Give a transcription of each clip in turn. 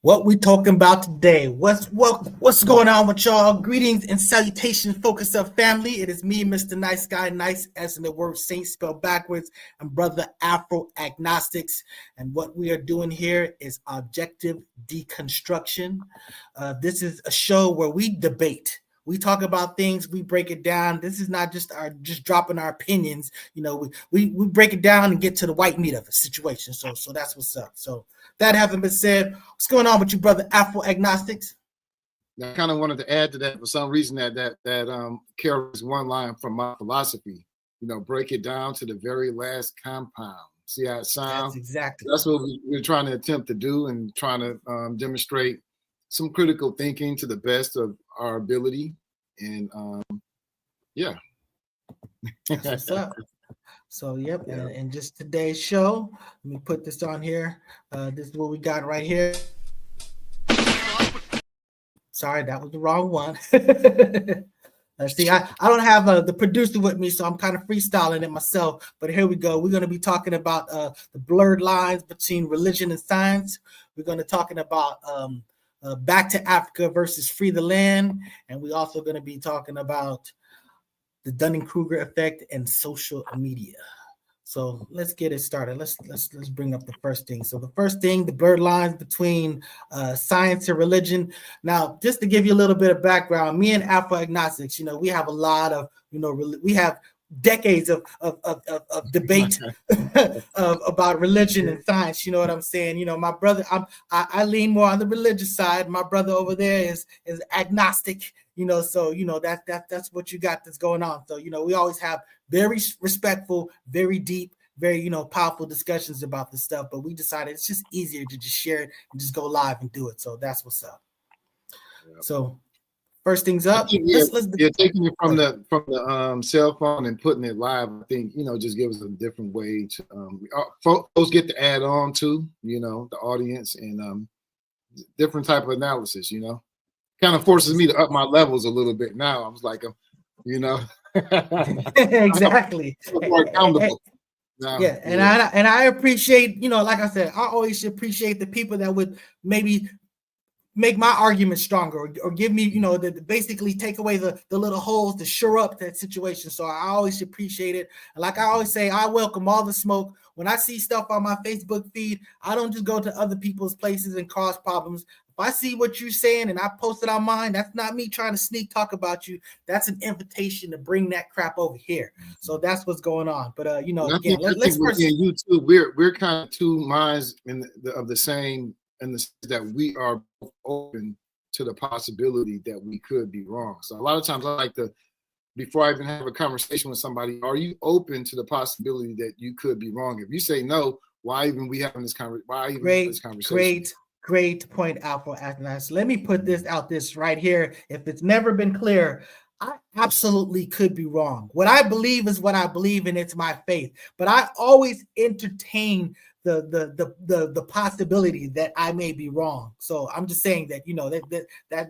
What we talking about today? What's going on with y'all? Greetings and salutations, Focus Up family. It is me, Mr. Nice Guy, nice as in the word saint spelled backwards, and brother Afro-Agnostics. And what we are doing here is objective deconstruction. This is a show where we debate. We talk about things, we break it down. This is not just dropping our opinions. You know, we break it down and get to the white meat of the situation. So that's what's up. So that having been said, what's going on with you, brother Afro-Agnostics? I kind of wanted to add to that for some reason that carries one line from my philosophy. You know, break it down to the very last compound. See how it sounds? That's what we're trying to attempt to do, and trying to demonstrate some critical thinking to the best of our ability. And yeah. That's what's up. So, yep, yeah. And just today's show, let me put this on here. This is what we got right here. Sorry, that was the wrong one. See, I don't have the producer with me, so I'm kind of freestyling it myself. But here we go. We're going to be talking about the blurred lines between religion and science. We're going to be talking about Back to Africa versus Free the Land. And we're also going to be talking about the Dunning-Kruger effect and social media. So let's get it started. Let's bring up the first thing. So the first thing, the blurred lines between science and religion. Now, just to give you a little bit of background, me and Afro-Agnostics, you know, we have a lot of, you know, we have decades of debate about religion and science. You know what I'm saying? You know, my brother, I lean more on the religious side. My brother over there is agnostic. You know, so you know that's what you got that's going on. So you know, we always have very respectful, very deep, very powerful discussions about this stuff. But we decided it's just easier to just share it and just go live and do it. So that's what's up. Yep. So first things up, let's taking it from the cell phone and putting it live. I think just gives a different way to folks get to add on to the audience and different type of analysis. Kind of forces me to up my levels a little bit now. I was like, exactly. More accountable. Yeah, and I appreciate, like I said, I always appreciate the people that would maybe make my argument stronger or give me, basically take away the little holes to shore up that situation. So I always appreciate it. And like I always say, I welcome all the smoke. When I see stuff on my Facebook feed, I don't just go to other people's places and cause problems. If I see what you're saying and I post it on mine, that's not me trying to sneak talk about you. That's an invitation to bring that crap over here. So that's what's going on. But again, let's first. You too. We're kind of two minds of the same, in the sense that we are open to the possibility that we could be wrong. So a lot of times I like to, before I even have a conversation with somebody, are you open to the possibility that you could be wrong? If you say no, why even we having this conversation? Why even this conversation? Great point, Afro-Agnostics. Let me put this out this right here. If it's never been clear, I absolutely could be wrong. What I believe is what I believe, and it's my faith. But I always entertain the possibility that I may be wrong. So I'm just saying that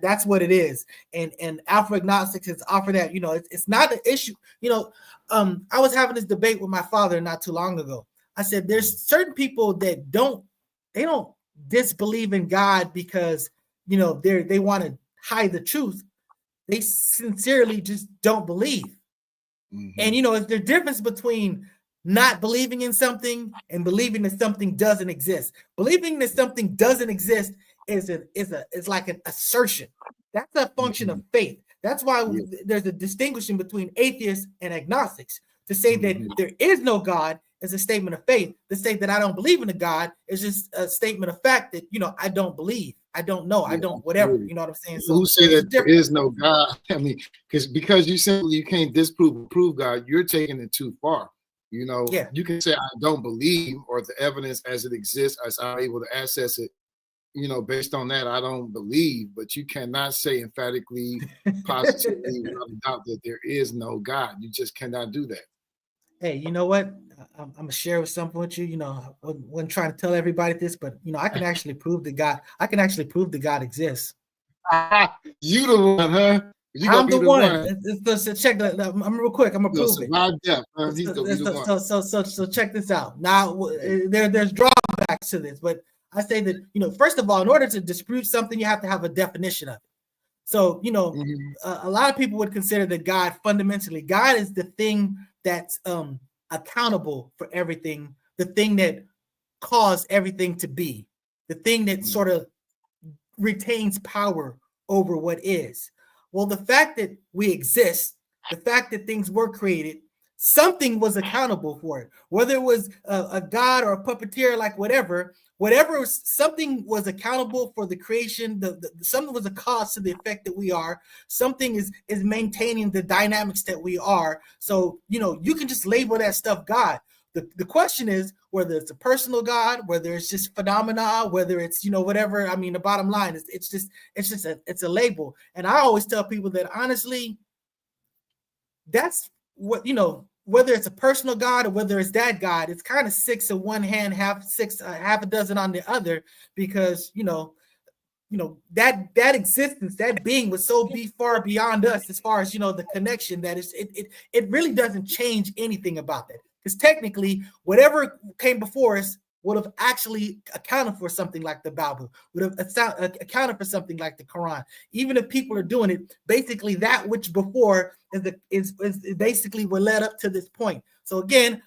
that's what it is. And Afro-Agnostics has offered that. It's not an issue. I was having this debate with my father not too long ago. I said there's certain people that don't disbelieve in God because they want to hide the truth. They sincerely just don't believe. Mm-hmm. And it's the difference between not believing in something and believing that something doesn't exist. Believing that something doesn't exist is like an assertion. That's a function of faith. That's why there's a distinction between atheists and agnostics. To say that there is no God is a statement of faith. To say that I don't believe in a God is just a statement of fact that I don't believe, I don't know, I don't whatever. You know what I'm saying? So who say that there is no God? I mean, because you can't disprove or prove God, you're taking it too far. You can say I don't believe, or the evidence as it exists, as I'm able to access it, based on that, I don't believe, but you cannot say emphatically, positively, without a doubt that there is no God. You just cannot do that. Hey, you know what? I'm gonna share something with you. I wasn't trying to tell everybody this, but I can actually prove that God. I can actually prove that God exists. You the one, huh? I'm the one. So check that. I'm real quick. I'm gonna prove it. So check this out. Now there's drawbacks to this, but I say that, first of all, in order to disprove something, you have to have a definition of it. So, a lot of people would consider that God fundamentally, God is the thing that's accountable for everything, the thing that caused everything to be, the thing that sort of retains power over what is. Well, the fact that we exist, the fact that things were created, something was accountable for it, whether it was a god or a puppeteer, like whatever, something was accountable for the creation. Something was a cause to the effect that we are. Something is maintaining the dynamics that we are. So, you can just label that stuff God. The question is whether it's a personal God, whether it's just phenomena, whether it's, whatever. I mean, the bottom line is it's a label. And I always tell people that, honestly, that's what, whether it's a personal God or whether it's that God, it's kind of six in one hand, half a dozen on the other, because, that existence, that being was so far beyond us as far as, the connection, that it really doesn't change anything about that. Because technically, whatever came before us would have actually accounted for something like the Bible, would have accounted for something like the Quran. Even if people are doing it, basically that which before is basically what led up to this point. So again,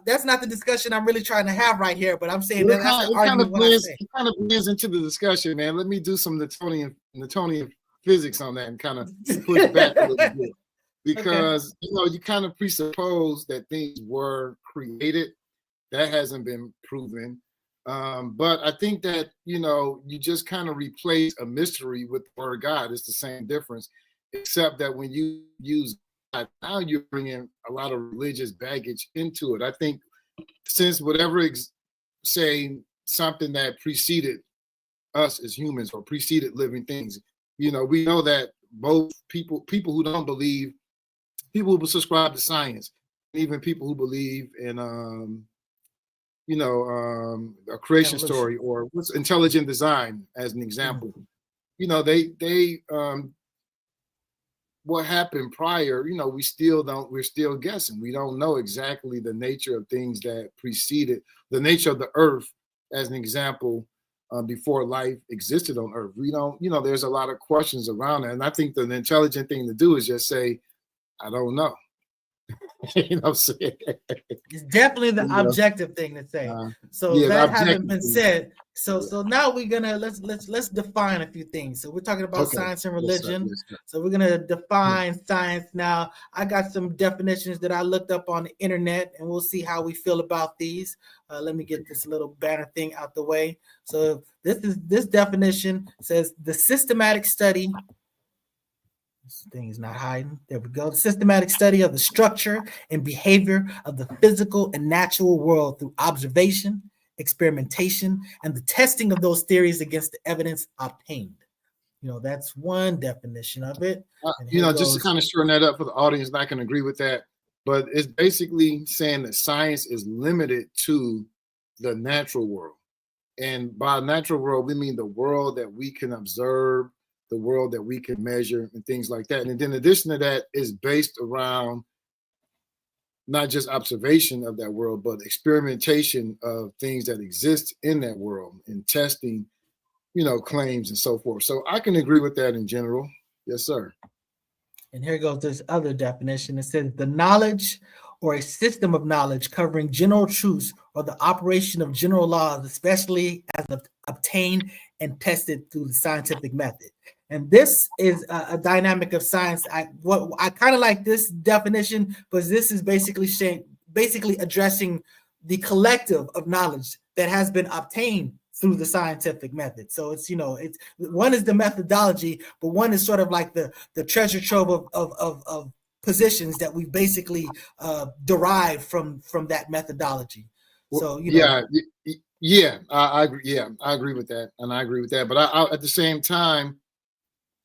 that's not the discussion I'm really trying to have right here, but I'm saying that's the argument. It kind of blends into the discussion, man. Let me do some Newtonian physics on that and kind of push back a little bit. Because, you kind of presuppose that things were created. That hasn't been proven. But I think that, you just kind of replace a mystery with the word God. It's the same difference, except that when you use God, now you're bringing a lot of religious baggage into it. I think since whatever, say, something that preceded us as humans or preceded living things, we know that both people who don't believe, people who subscribe to science, even people who believe in, a creation story or what's intelligent design, as an example. They what happened prior, we're still guessing. We don't know exactly the nature of things that preceded, the nature of the earth, as an example, before life existed on earth. We don't, there's a lot of questions around it. And I think the intelligent thing to do is just say, I don't know. You know what I'm saying? It's definitely the objective thing to say. That having been said, so now we're gonna let's define a few things. So we're talking about science and religion. Yes, so we're gonna define science now. I got some definitions that I looked up on the internet, and we'll see how we feel about these. Let me get this little banner thing out the way. So this definition says the systematic study. This thing is not hiding. There we go. The systematic study of the structure and behavior of the physical and natural world through observation, experimentation, and the testing of those theories against the evidence obtained. That's one definition of it. Just to kind of shorten that up for the audience, I can agree with that. But it's basically saying that science is limited to the natural world. And by natural world, we mean the world that we can observe, the world that we can measure, and things like that. And then in addition to that, is based around not just observation of that world, but experimentation of things that exist in that world and testing, claims and so forth. So I can agree with that in general. Yes, sir. And here goes this other definition. It says the knowledge or a system of knowledge covering general truths or the operation of general laws, especially as obtained and tested through the scientific method. And this is a dynamic of science. I kind of like this definition, but this is basically addressing the collective of knowledge that has been obtained through the scientific method. So it's one is the methodology, but one is sort of like the treasure trove of positions that we basically derive from that methodology. So I agree. Yeah, I agree with that, and I agree with that. But I at the same time,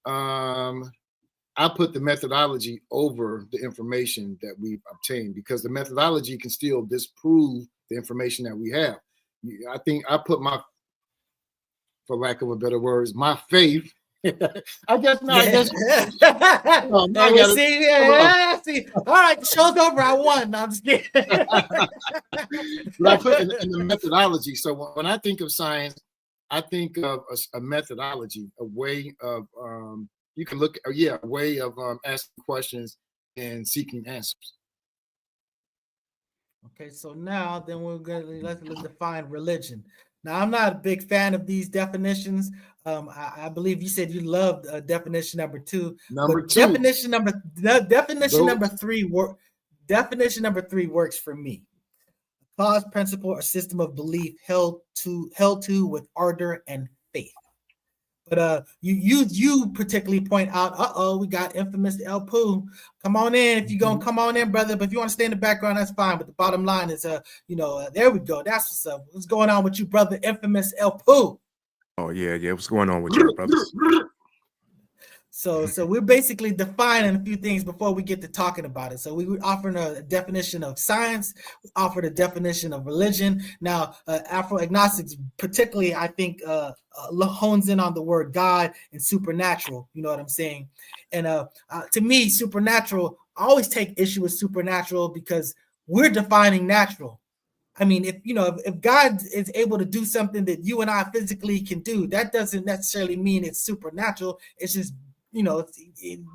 I put the methodology over the information that we've obtained, because the methodology can still disprove the information that we have. I think I put for lack of a better words, my faith. I guess not. I guess. See. All right, the show's over. I won. No, I'm just kidding. But I put in the methodology. So when I think of science, I think of a methodology, a way of you can look, a way of asking questions and seeking answers. Okay, so now then let's define religion. Now, I'm not a big fan of these definitions. I believe you said you loved definition number 2. Number but 2. Definition number 3 definition number 3 works for me. Cause, principle, or system of belief held to with ardor and faith. But you particularly point out, we got infamous El Poo. Come on in if you're gonna come on in, brother. But if you want to stay in the background, that's fine. But the bottom line is, there we go. That's what's up. What's going on with you, brother? Infamous El Poo. Oh yeah. What's going on with you, brother? So we're basically defining a few things before we get to talking about it. So we were offering a definition of science, we offered a definition of religion. Now, Afro-Agnostics, particularly, I think, hones in on the word God and supernatural. You know what I'm saying? And to me, supernatural, I always take issue with supernatural because we're defining natural. I mean, if God is able to do something that you and I physically can do, that doesn't necessarily mean it's supernatural. It's just,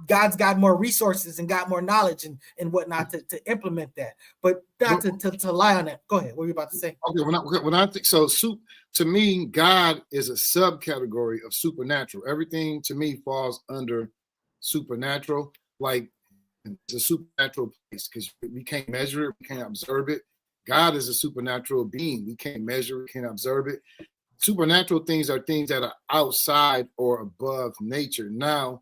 God's got more resources and got more knowledge and whatnot to implement that, but not to lie on that. Go ahead. What were you about to say? Okay, when I think so, to me, God is a subcategory of supernatural. Everything to me falls under supernatural. Like it's a supernatural place because we can't measure it, we can't observe it. God is a supernatural being. We can't measure it, can't observe it. Supernatural things are things that are outside or above nature. Now,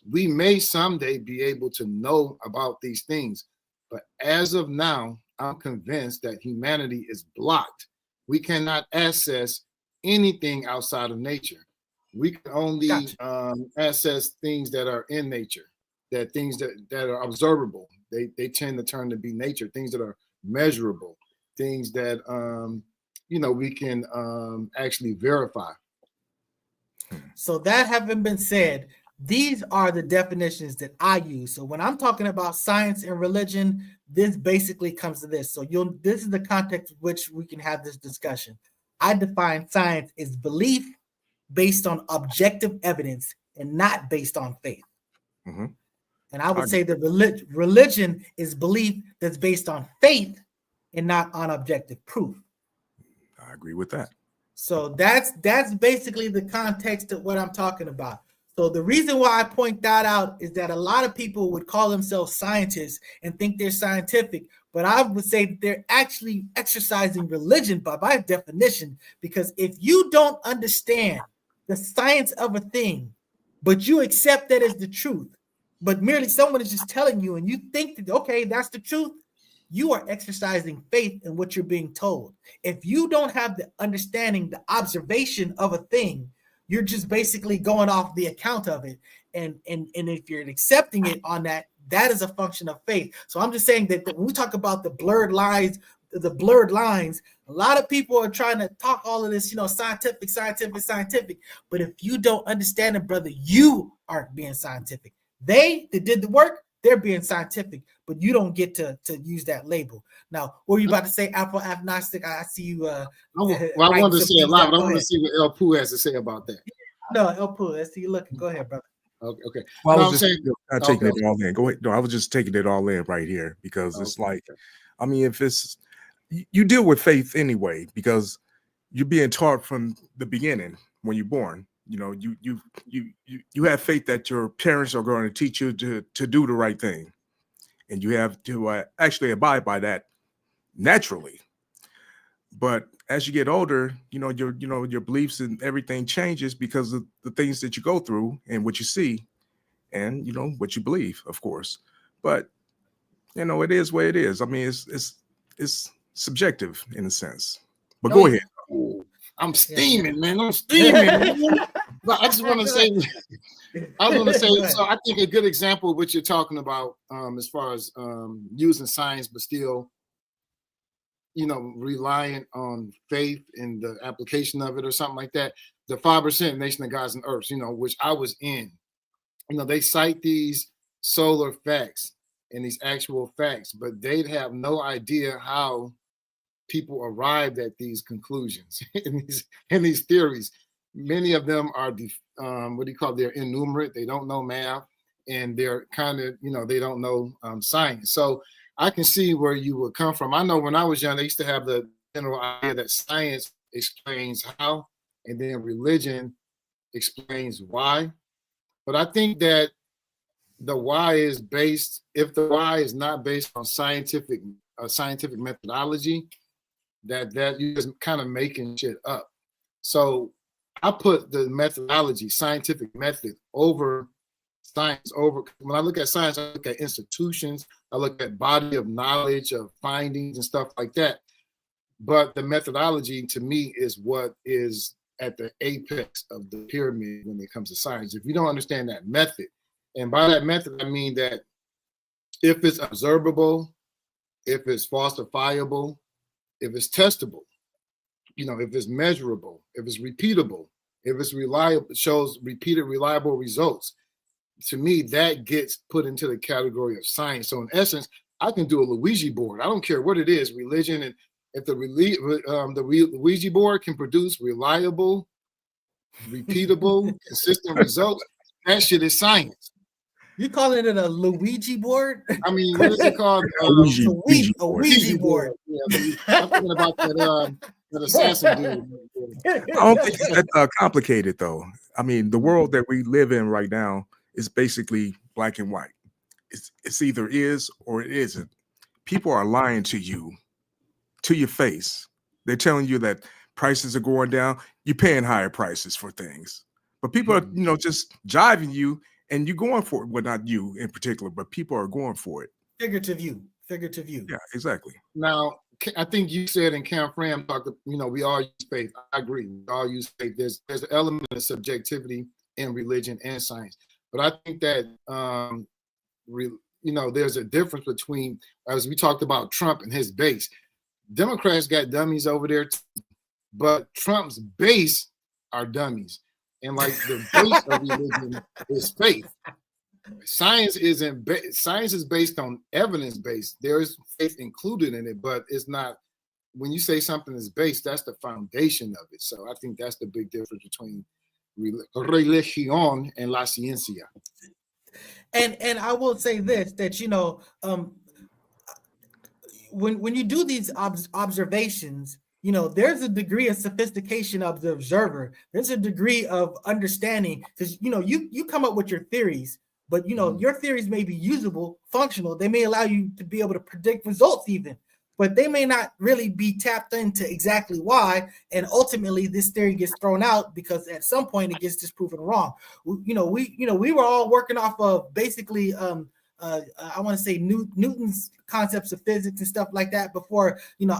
we may someday be able to know about these things, but as of now, I'm convinced that humanity is blocked. We cannot access anything outside of nature. We can only access things that are in nature, that things that are observable. They tend to turn to be nature, things that are measurable, things that we can actually verify. So that having been said, these are the definitions that I use. So when I'm talking about science and religion, this basically comes to this. So this is the context in which we can have this discussion. I define science as belief based on objective evidence and not based on faith. Mm-hmm. And I would say that religion is belief that's based on faith and not on objective proof. I agree with that. So that's basically the context of what I'm talking about. So the reason why I point that out is that a lot of people would call themselves scientists and think they're scientific, but I would say that they're actually exercising religion by definition, because if you don't understand the science of a thing, but you accept that as the truth, but merely someone is just telling you and you think that, okay, that's the truth, you are exercising faith in what you're being told. If you don't have the understanding, the observation of a thing, you're just basically going off the account of it. And if you're accepting it on that, that is a function of faith. So I'm just saying that when we talk about the blurred lines, a lot of people are trying to talk all of this, scientific. But if you don't understand it, brother, you aren't being scientific. They that did the work, they're being scientific, but you don't get to use that label. Now, what were you about to say, Afro-Agnostic? I see you. I wanted to say a lot, but I want to see what El Poo has to say about that. No, El Poo, let's see you looking. Go ahead, brother. Okay. Well, I was just taking it all in. Go ahead. No, I was just taking it all in right here because it's like, I mean, if it's you deal with faith anyway, because you're being taught from the beginning when you're born. You have faith that your parents are going to teach you to do the right thing, and you have to actually abide by that naturally. But as you get older, your beliefs and everything changes because of the things that you go through and what you see, and what you believe, of course. But it is what it is. I mean, it's subjective in a sense. But go ahead. I'm steaming, man. I'm steaming. But I just want to say, so I think a good example of what you're talking about, as far as using science, but still, reliant on faith in the application of it or something like that. The 5% Nation of Gods and Earths, which I was in, they cite these solar facts and these actual facts, but they'd have no idea how people arrived at these conclusions in these theories. Many of them are they're innumerate. They don't know math, and they're kind of, they don't know science. So I can see where you would come from. I know when I was young, they used to have the general idea that science explains how, and then religion explains why. But I think that the why is based, if the why is not based on scientific methodology, that you're just kind of making shit up. So I put the methodology, scientific method, over science. When I look at science, I look at institutions, I look at body of knowledge, of findings and stuff like that. But the methodology, to me, is what is at the apex of the pyramid when it comes to science. If you don't understand that method, and by that method, I mean that if it's observable, if it's falsifiable, if it's testable, if it's measurable, if it's repeatable, if it's reliable, shows repeated reliable results, to me, that gets put into the category of science. So in essence, I can do a Ouija board. I don't care what it is, religion. And if the Ouija board can produce reliable, repeatable, consistent results, that shit is science. You calling it a Luigi board? I mean, what is it called? A Ouija board. Yeah, I'm thinking about that assassin dude. I don't think it's that complicated, though. I mean, the world that we live in right now is basically black and white. It's either is or it isn't. People are lying to you, to your face. They're telling you that prices are going down. You're paying higher prices for things. But people are, just jiving you, and you're going for it. Well, not you in particular, but people are going for it. Figurative view. Yeah, exactly. Now, I think you said in Camp Fram, we all use faith. I agree. We all use faith. There's an element of subjectivity in religion and science. But I think that, there's a difference between, as we talked about Trump and his base. Democrats got dummies over there, but Trump's base are dummies. And like the base of religion is faith. Science is based on evidence based. There is faith included in it, but it's not. When you say something is based, that's the foundation of it. So I think that's the big difference between religion and la ciencia. And I will say this, that when you do these observations, there's a degree of sophistication of the observer. There's a degree of understanding, because you come up with your theories, but your theories may be usable, functional. They may allow you to be able to predict results even, but they may not really be tapped into exactly why. And ultimately, this theory gets thrown out because at some point it gets disproven wrong. We were all working off of basically I want to say Newton's concepts of physics and stuff like that before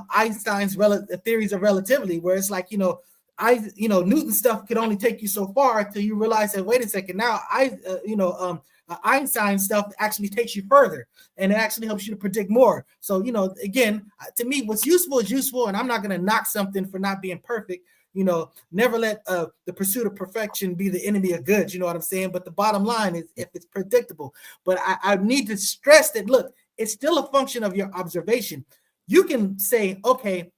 Einstein's theories of relativity, where it's like Newton's stuff could only take you so far until you realize that, wait a second, now Einstein stuff actually takes you further, and it actually helps you to predict more. So again, to me, what's useful is useful, and I'm not going to knock something for not being perfect. Never let the pursuit of perfection be the enemy of good. You know what I'm saying? But the bottom line is, if it's predictable. But I need to stress that, look, it's still a function of your observation. You can say, okay,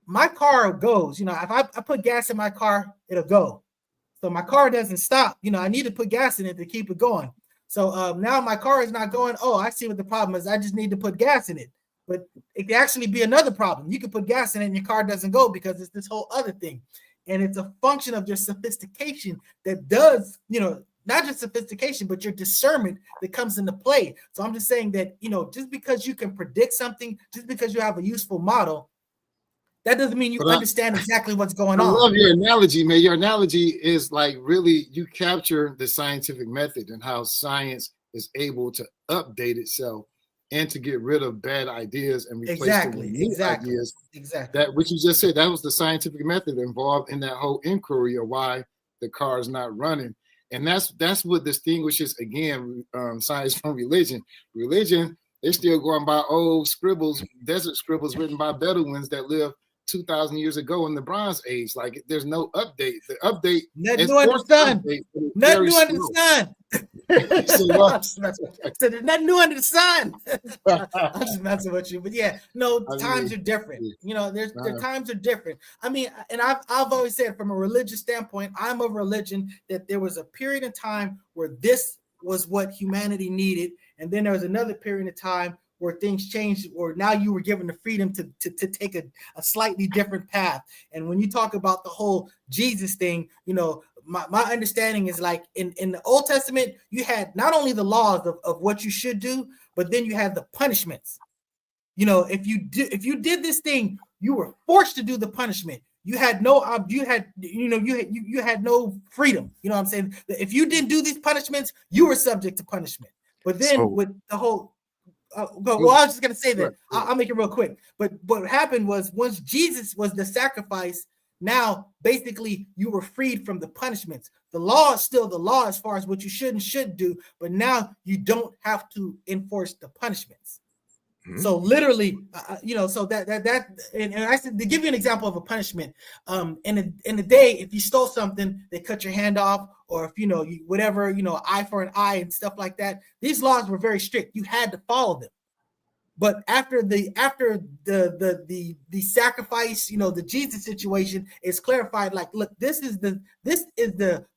my car goes, if I put gas in my car, it'll go. So my car doesn't stop. I need to put gas in it to keep it going. So now my car is not going. Oh, I see what the problem is. I just need to put gas in it. But it could actually be another problem. You can put gas in it and your car doesn't go because it's this whole other thing. And it's a function of your sophistication that does, not just sophistication, but your discernment that comes into play. So I'm just saying that, just because you can predict something, just because you have a useful model, that doesn't mean you understand exactly what's going on. I love your analogy, man. Your analogy is like really, you capture the scientific method and how science is able to update itself and to get rid of bad ideas and replace them with new ideas. Exactly. That, which you just said, that was the scientific method involved in that whole inquiry of why the car is not running. And that's what distinguishes, again, science from religion. Religion, they're still going by old scribbles, desert scribbles written by Bedouins that lived 2,000 years ago in the Bronze Age. Like, there's no update. The update nothing new under the sun. Nothing new under the sun. So there's nothing new under the sun. I'm just messing with you, but yeah, no, times are different. You know, their times are different. I mean, and I've always said from a religious standpoint, I'm of religion that there was a period of time where this was what humanity needed, and then there was another period of time where things changed, or now you were given the freedom to take a slightly different path. And when you talk about the whole Jesus thing, you know, my understanding is like in the Old Testament, you had not only the laws of what you should do, but then you had the punishments. You know, if you did this thing, you were forced to do the punishment. You had no freedom. You know what I'm saying? If you didn't do these punishments, you were subject to punishment. But then with the whole well, I was just gonna say that I'll make it real quick. But what happened was once Jesus was the sacrifice, now basically you were freed from the punishments. The law is still the law as far as what you should and shouldn't do, but now you don't have to enforce the punishments. Mm-hmm. So literally, you know, so that and I said to give you an example of a punishment. In the day, if you stole something, they cut your hand off, or if whatever, eye for an eye and stuff like that. These laws were very strict. You had to follow them. But after the sacrifice, the Jesus situation is clarified. Like, look, this is the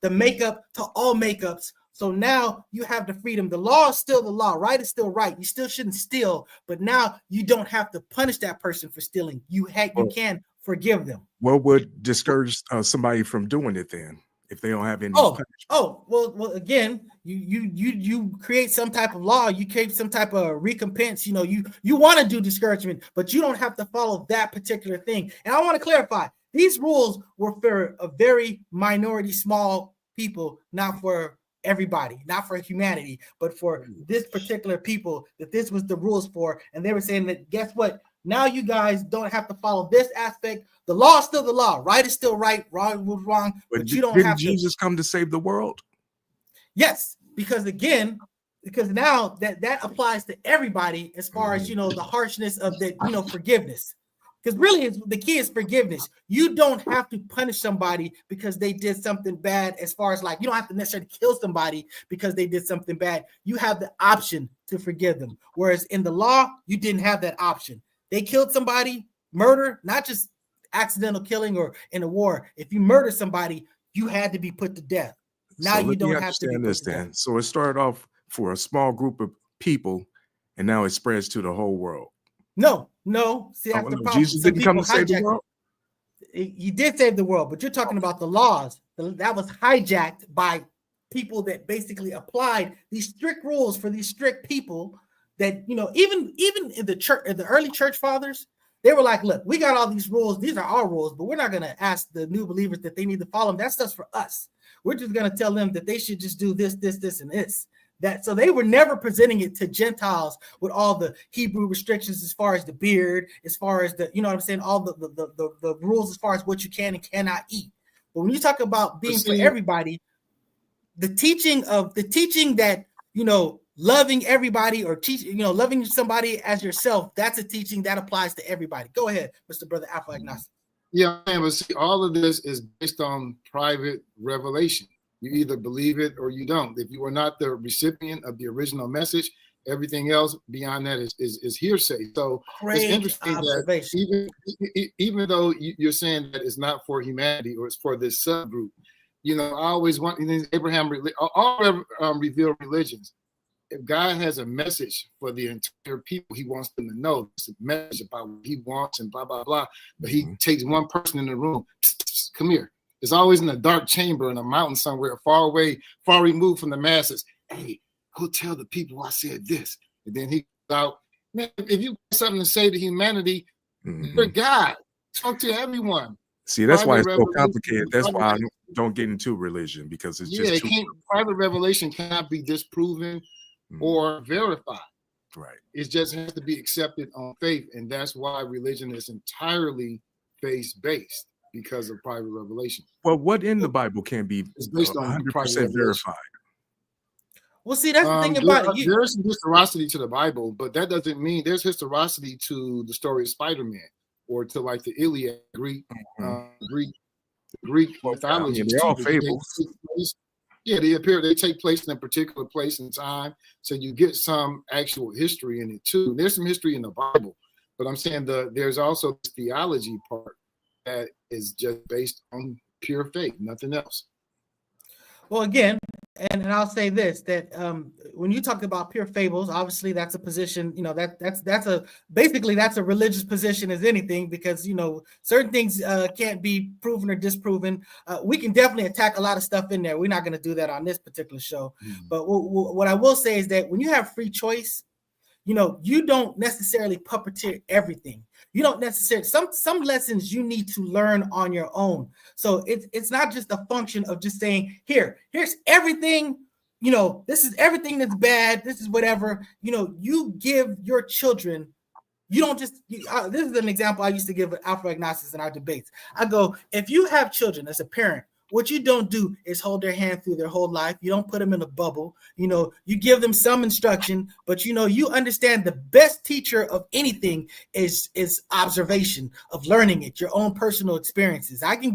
makeup to all makeups. So now you have the freedom. The law is still the law. Right is still right. You still shouldn't steal, but now you don't have to punish that person for stealing. You can forgive them. What would discourage somebody from doing it then, if they don't have any? Well, again, you create some type of law. You create some type of recompense. You want to do discouragement, but you don't have to follow that particular thing. And I want to clarify: these rules were for a very minority, small people, not for everybody, not for humanity, but for this particular people that this was the rules for. And they were saying that, guess what? Now you guys don't have to follow this aspect. The law is still the law. Right is still right. Wrong was wrong. But you don't have to. Didn't Jesus come to save the world? Yes, because now that applies to everybody as far as, the harshness of the, forgiveness. Because really, the key is forgiveness. You don't have to punish somebody because they did something bad. As far as like, you don't have to necessarily kill somebody because they did something bad. You have the option to forgive them. Whereas in the law, you didn't have that option. They killed somebody, murder, not just accidental killing or in a war. If you murder somebody, you had to be put to death. Now you don't have to be put to death. So it started off for a small group of people, and now it spreads to the whole world. No. See, that's the problem. Jesus didn't come to save the world. He did save the world, but you're talking about the laws that was hijacked by people that basically applied these strict rules for these strict people. That even in the church, the early church fathers, they were like, "Look, we got all these rules. These are our rules, but we're not going to ask the new believers that they need to follow them. That stuff's for us. We're just going to tell them that they should just do this, and this." So they were never presenting it to Gentiles with all the Hebrew restrictions as far as the beard, as far as the, all the rules as far as what you can and cannot eat. But when you talk about being for everybody, the teaching that, loving everybody or loving somebody as yourself, that's a teaching that applies to everybody. Go ahead, Mr. Brother Afro-Agnostic. Yeah, but see, all of this is based on private revelation. You either believe it or you don't. If you are not the recipient of the original message, everything else beyond that is hearsay. So it's interesting that even though you're saying that it's not for humanity or it's for this subgroup, I always want Abraham, all revealed religions. If God has a message for the entire people, he wants them to know. It's a message about what he wants and blah, blah, blah. But he takes one person in the room. Psst, psst, come here. It's always in a dark chamber in a mountain somewhere, far away, far removed from the masses. Hey, go tell the people I said this. And then he goes out. Man, if you got something to say to humanity, you're God. Talk to everyone. See, that's why it's so complicated. That's why I don't get into religion, because it's just private revelation cannot be disproven or verified. Right. It just has to be accepted on faith. And that's why religion is entirely faith-based, because of private revelation. Well, what in the Bible can be 100% verified? Well, see, that's the thing about it. There's some historicity to the Bible, but that doesn't mean there's historicity to the story of Spider-Man or to like the Iliad, Greek mythology. They're all fables. Yeah, they take place in a particular place and time. So you get some actual history in it too. There's some history in the Bible, but I'm saying there's also this theology part that is just based on pure faith, nothing else. Well, again, and I'll say this, that when you talk about pure fables, obviously that's a position, that's a religious position as anything, because certain things can't be proven or disproven. We can definitely attack a lot of stuff in there. We're not going to do that on this particular show. But what I will say is that when you have free choice, you don't necessarily puppeteer everything. You don't necessarily, some lessons you need to learn on your own. So it's not just a function of just saying, here's everything, this is everything that's bad, this is whatever. You give your children, you don't just, this is an example I used to give with Afro-Agnostics in our debates. I go, if you have children as a parent, what you don't do is hold their hand through their whole life. You don't put them in a bubble. You give them some instruction, but you understand the best teacher of anything is observation, of learning it, your own personal experiences. I can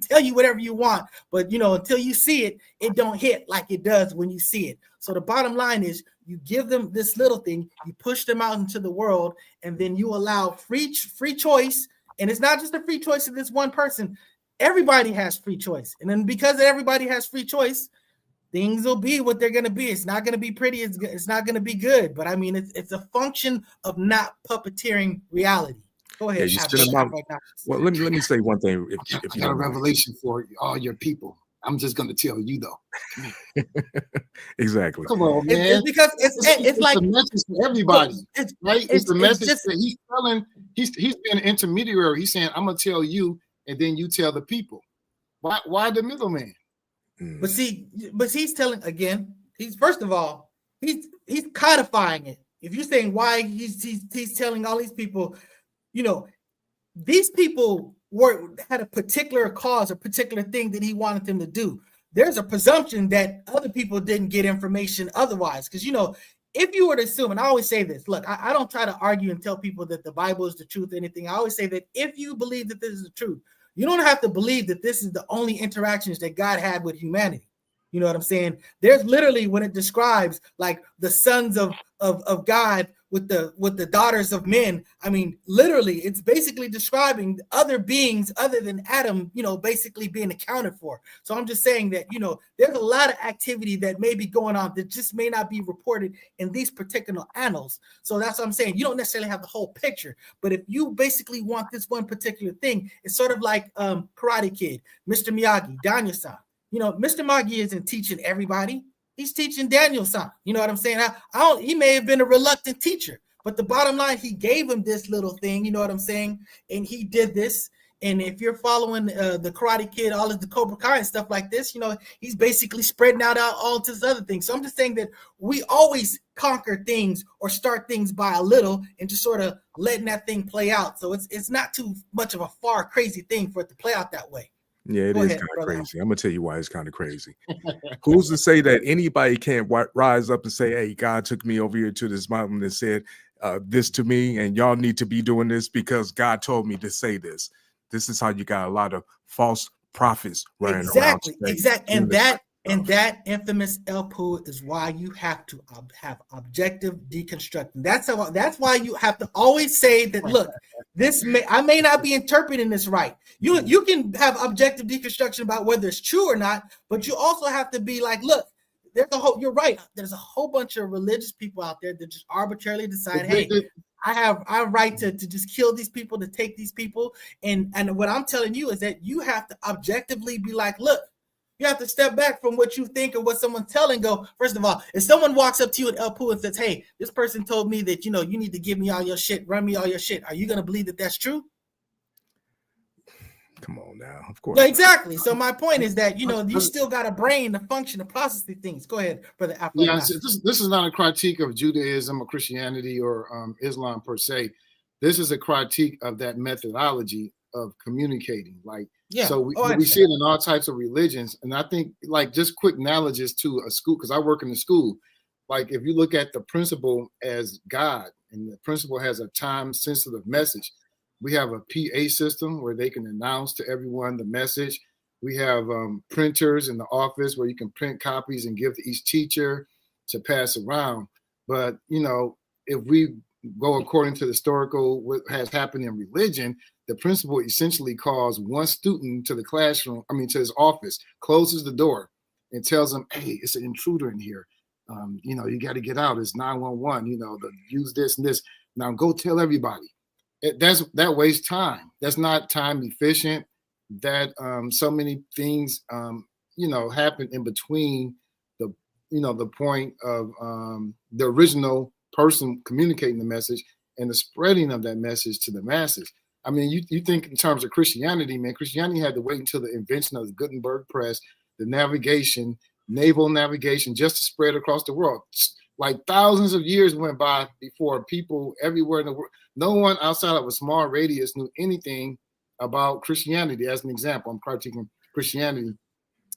tell you whatever you want, but until you see it, it don't hit like it does when you see it. So the bottom line is, you give them this little thing, you push them out into the world, and then you allow free choice. And it's not just a free choice of this one person. Everybody has free choice. And then because everybody has free choice, things will be what they're going to be. It's not going to be pretty. It's not going to be good. But I mean, it's a function of not puppeteering reality. Go ahead. Yeah, well, let me say one thing. If you got a revelation for all your people, I'm just going to tell you though. Exactly. Come on, man. It's because it's like a message for everybody, right? It's the message that he's telling. He's being an intermediary. He's saying, I'm going to tell you, and then you tell the people. Why the middleman? But he's telling, again, he's first of all, he's codifying it. If you're saying why he's telling all these people, these people had a particular cause, a particular thing that he wanted them to do. There's a presumption that other people didn't get information otherwise. Because if you were to assume, and I always say this, look, I don't try to argue and tell people that the Bible is the truth or anything. I always say that if you believe that this is the truth, you don't have to believe that this is the only interactions that God had with humanity. You know what I'm saying? There's literally, when it describes like the sons of God with the daughters of men, I mean, literally, it's basically describing other beings other than Adam, basically being accounted for. So I'm just saying that, there's a lot of activity that may be going on that just may not be reported in these particular annals. So that's what I'm saying. You don't necessarily have the whole picture, but if you basically want this one particular thing, it's sort of like Karate Kid, Mr. Miyagi, Daniel-san. Mr. Miyagi isn't teaching everybody. He's teaching Daniel-san. You know what I'm saying? He may have been a reluctant teacher, but the bottom line, he gave him this little thing. You know what I'm saying? And he did this. And if you're following the Karate Kid, all of the Cobra Kai and stuff like this, he's basically spreading out all this other thing. So I'm just saying that we always conquer things or start things by a little and just sort of letting that thing play out. So it's not too much of a far crazy thing for it to play out that way. Yeah, it is kind of crazy. I'm going to tell you why it's kind of crazy. Who's to say that anybody can't rise up and say, hey, God took me over here to this mountain and said this to me, and y'all need to be doing this because God told me to say this. This is how you got a lot of false prophets running around. Exactly. And that infamous elpo is why you have to have objective deconstruction. That's why you have to always say that, look, I may not be interpreting this right. You can have objective deconstruction about whether it's true or not, but you also have to be like, look, you're right. There's a whole bunch of religious people out there that just arbitrarily decide, hey, I have right to just kill these people, to take these people. And what I'm telling you is that you have to objectively be like, look, you have to step back from what you think or what someone's telling. Go, first of all, if someone walks up to you at El Poo and says, hey, this person told me that, you need to give me all your shit, run me all your shit. Are you going to believe that that's true? Come on now, of course. Yeah, exactly. So my point is that, you still got a brain to function and process these things. Go ahead, Brother Afro. Yeah, this is not a critique of Judaism or Christianity or Islam per se. This is a critique of that methodology of communicating. So we see it in all types of religions. And I think just quick analogies to a school, because I work in the school. Like if you look at the principal as God, and the principal has a time sensitive message, we have a PA system where they can announce to everyone the message. We have printers in the office where you can print copies and give to each teacher to pass around. But, you know, if we go according to the historical, what has happened in religion, the principal essentially calls one student to the classroom, to his office, closes the door and tells them, hey, it's an intruder in here. You know, you got to get out. It's 911, you know, use this and this. Now go tell everybody. That wastes time. That's not time efficient. That so many things, you know, happen in between the point of the original person communicating the message and the spreading of that message to the masses. I mean, you think in terms of Christianity, man, Christianity had to wait until the invention of the Gutenberg press, the naval navigation, just to spread across the world. Like thousands of years went by before people everywhere in the world, no one outside of a small radius knew anything about Christianity. As an example, I'm critiquing Christianity.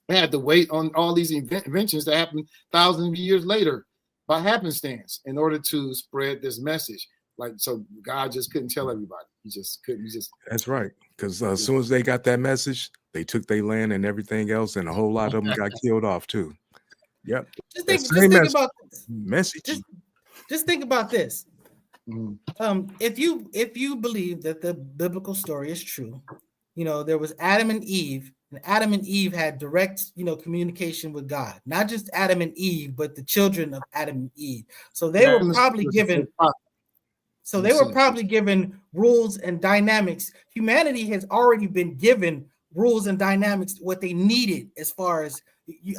They had to wait on all these inventions that happened thousands of years later by happenstance in order to spread this message. Like, so God just couldn't tell everybody. He just couldn't. That's right. Because as soon as they got that message, they took their land and everything else, and a whole lot of them got killed off too. Yep. Just think about this. Message. Just think about this. Mm-hmm. If you believe that the biblical story is true, you know, there was Adam and Eve, and Adam and Eve had direct, you know, communication with God. Not just Adam and Eve, but the children of Adam and Eve. So they were probably given. So they were probably given rules and dynamics. Humanity has already been given rules and dynamics, what they needed as far as.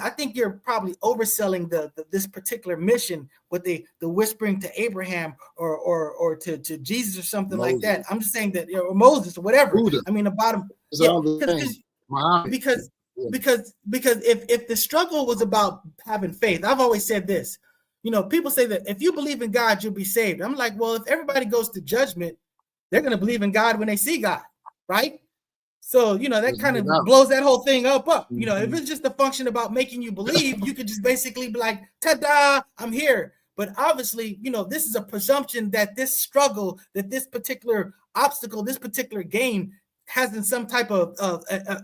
I think you're probably overselling this particular mission with the whispering to Abraham or to Jesus or something Moses. Like that. I'm just saying that, you know, or Moses or whatever. Buddha. I mean, about him. Because if the struggle was about having faith, I've always said this. You know, people say that if you believe in God, you'll be saved. I'm like, well, if everybody goes to judgment, they're going to believe in God when they see God, right? So, you know, that kind of blows that whole thing up. You know, if it's just a function about making you believe, you could just basically be like, ta-da, I'm here. But obviously, you know, this is a presumption that this struggle, that this particular obstacle, this particular game has in some type of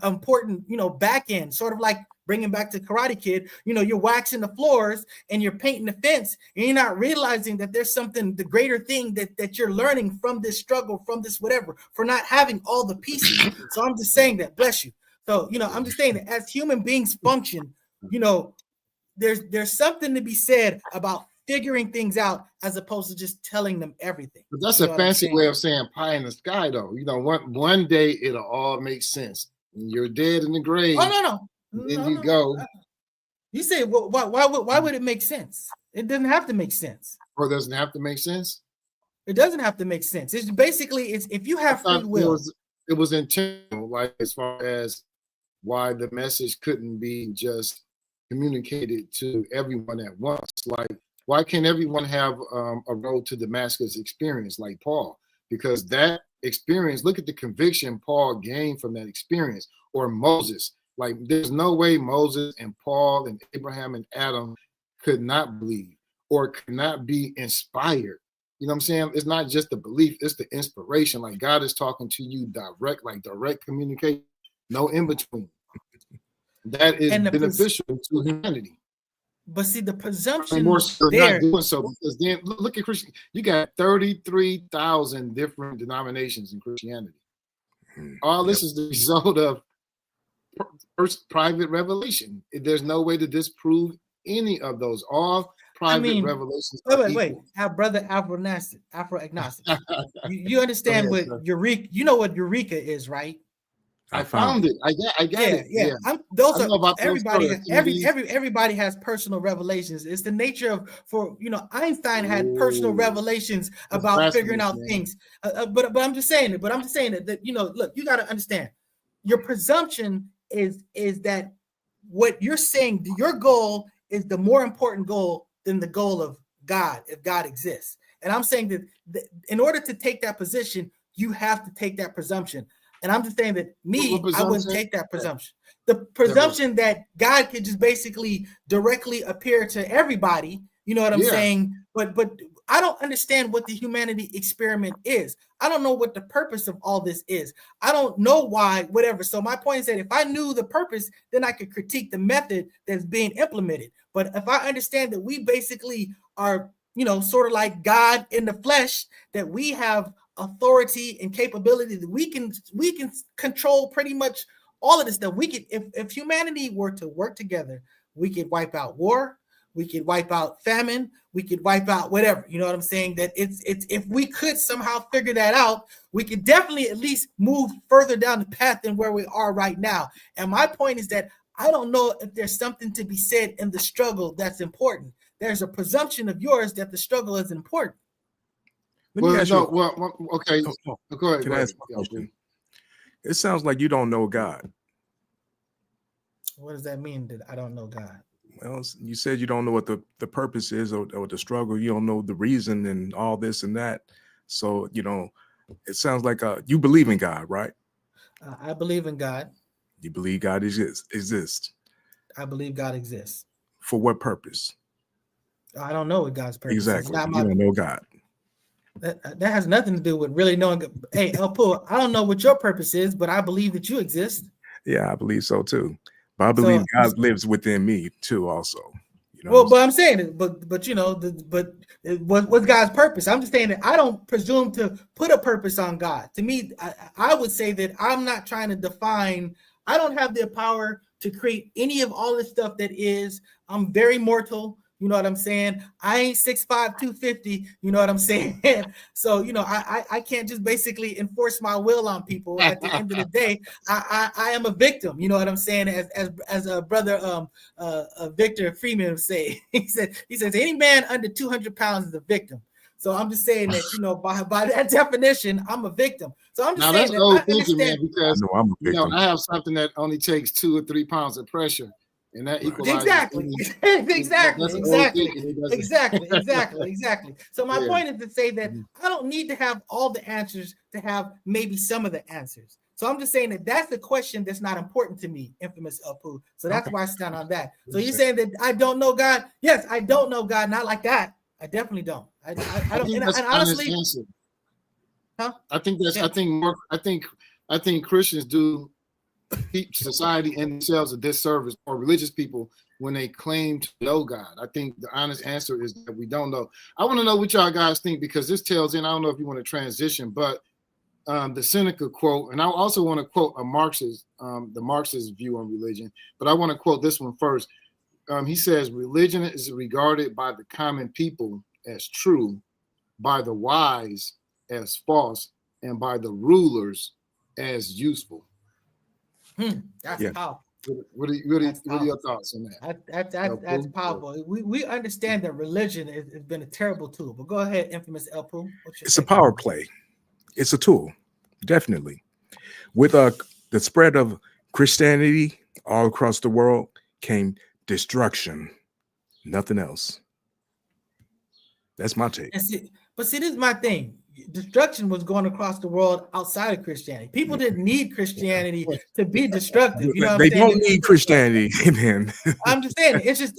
important, you know, back end, sort of like bringing back to Karate Kid, you know, you're waxing the floors and you're painting the fence and you're not realizing that there's something, the greater thing that you're learning from this struggle, from this whatever, for not having all the pieces. So I'm just saying that, bless you. So, you know, I'm just saying that as human beings function, you know, there's something to be said about figuring things out as opposed to just telling them everything. But that's a fancy way of saying pie in the sky, though. You know, one day it'll all make sense. When you're dead in the grave. Oh, no. Then you go. You say, well, why would it make sense? It doesn't have to make sense. Or doesn't have to make sense? It doesn't have to make sense. It's basically, if you have free will. It was intentional, like as far as why the message couldn't be just communicated to everyone at once. Like, why can't everyone have a road to Damascus experience like Paul? Because that experience, look at the conviction Paul gained from that experience, or Moses. Like, there's no way Moses and Paul and Abraham and Adam could not believe or could not be inspired. You know what I'm saying? It's not just the belief, it's the inspiration. Like, God is talking to you direct communication, no in between. That is beneficial to humanity. But see, the presumption more so not doing so, because then look at Christian. You got 33,000 different denominations in Christianity. All this is the result of first private revelation. There's no way to disprove any of those. All private revelations. Wait. Our brother Afro-Agnostics. you understand what Eureka? You know what Eureka is, right? I found it. I got it. Yeah. Everybody has personal revelations. It's the nature of, Einstein had personal revelations about figuring out things. But I'm just saying it. That look, you got to understand. Your presumption is that what you're saying, your goal is the more important goal than the goal of God, if God exists. And I'm saying that in order to take that position, you have to take that presumption. And I'm just saying that I wouldn't take that presumption. The presumption that God could just basically directly appear to everybody, you know what I'm saying? But I don't understand what the humanity experiment is. I don't know what the purpose of all this is. I don't know why, whatever. So my point is that if I knew the purpose, then I could critique the method that's being implemented. But if I understand that we basically are, sort of like God in the flesh, that we have authority and capability, that we can control pretty much all of this stuff. We could, if humanity were to work together, we could wipe out war, we could wipe out famine, we could wipe out whatever. You know what I'm saying? That it's if we could somehow figure that out, we could definitely at least move further down the path than where we are right now. And my point is that I don't know if there's something to be said in the struggle that's important. There's a presumption of yours that the struggle is important. Okay. Go ahead. Can I ask a question? It sounds like you don't know God. What does that mean that I don't know God? Well, you said you don't know what the purpose is or the struggle. You don't know the reason and all this and that. So, it sounds like you believe in God, right? I believe in God. You believe God exists? I believe God exists. For what purpose? I don't know what God's purpose exactly. is. You don't know God. That has nothing to do with really knowing. Hey, El Poo, I don't know what your purpose is, but I believe that you exist. Yeah, I believe so too. But I believe God lives within me too, also. But I'm saying it, but what's God's purpose? I'm just saying that I don't presume to put a purpose on God. To me, I would say that I'm not trying to define. I don't have the power to create any of all this stuff that is. I'm very mortal. You know what I'm saying? I ain't 6'5", 250. You know what I'm saying? So, I can't just basically enforce my will on people. At the end of the day, I am a victim. You know what I'm saying? As a brother, Victor Freeman would say, he says any man under 200 pounds is a victim. So I'm just saying that, by that definition, I'm a victim. So I'm just saying that old thinking, man, because I'm a victim. I have something that only takes 2 or 3 pounds of pressure. And that equalizes exactly. So my point is to say that I don't need to have all the answers to have maybe some of the answers. So I'm just saying that that's the question that's not important to me, infamous El Poo. So that's why I stand on that. So you're saying that I don't know God? Yes, I don't know God. Not like that. I definitely don't. I don't. And honestly, huh? I think Christians do keep society and themselves a disservice, or religious people, when they claim to know God. I think the honest answer is that we don't know. I want to know what y'all guys think, because this tells in, I don't know if you want to transition, but the Seneca quote, and I also want to quote the Marxist view on religion, but I want to quote this one first. He says, religion is regarded by the common people as true, by the wise as false, and by the rulers as useful. That's powerful. What are your thoughts on that? That's powerful. We understand that religion has been a terrible tool, but go ahead, infamous El Poo. It's a power play. It's a tool, definitely. With the spread of Christianity all across the world came destruction, nothing else. That's my take. But see, this is my thing. Destruction was going across the world outside of Christianity. People didn't need Christianity to be destructive. You know, they don't need Christianity. Man, I'm just saying, it's just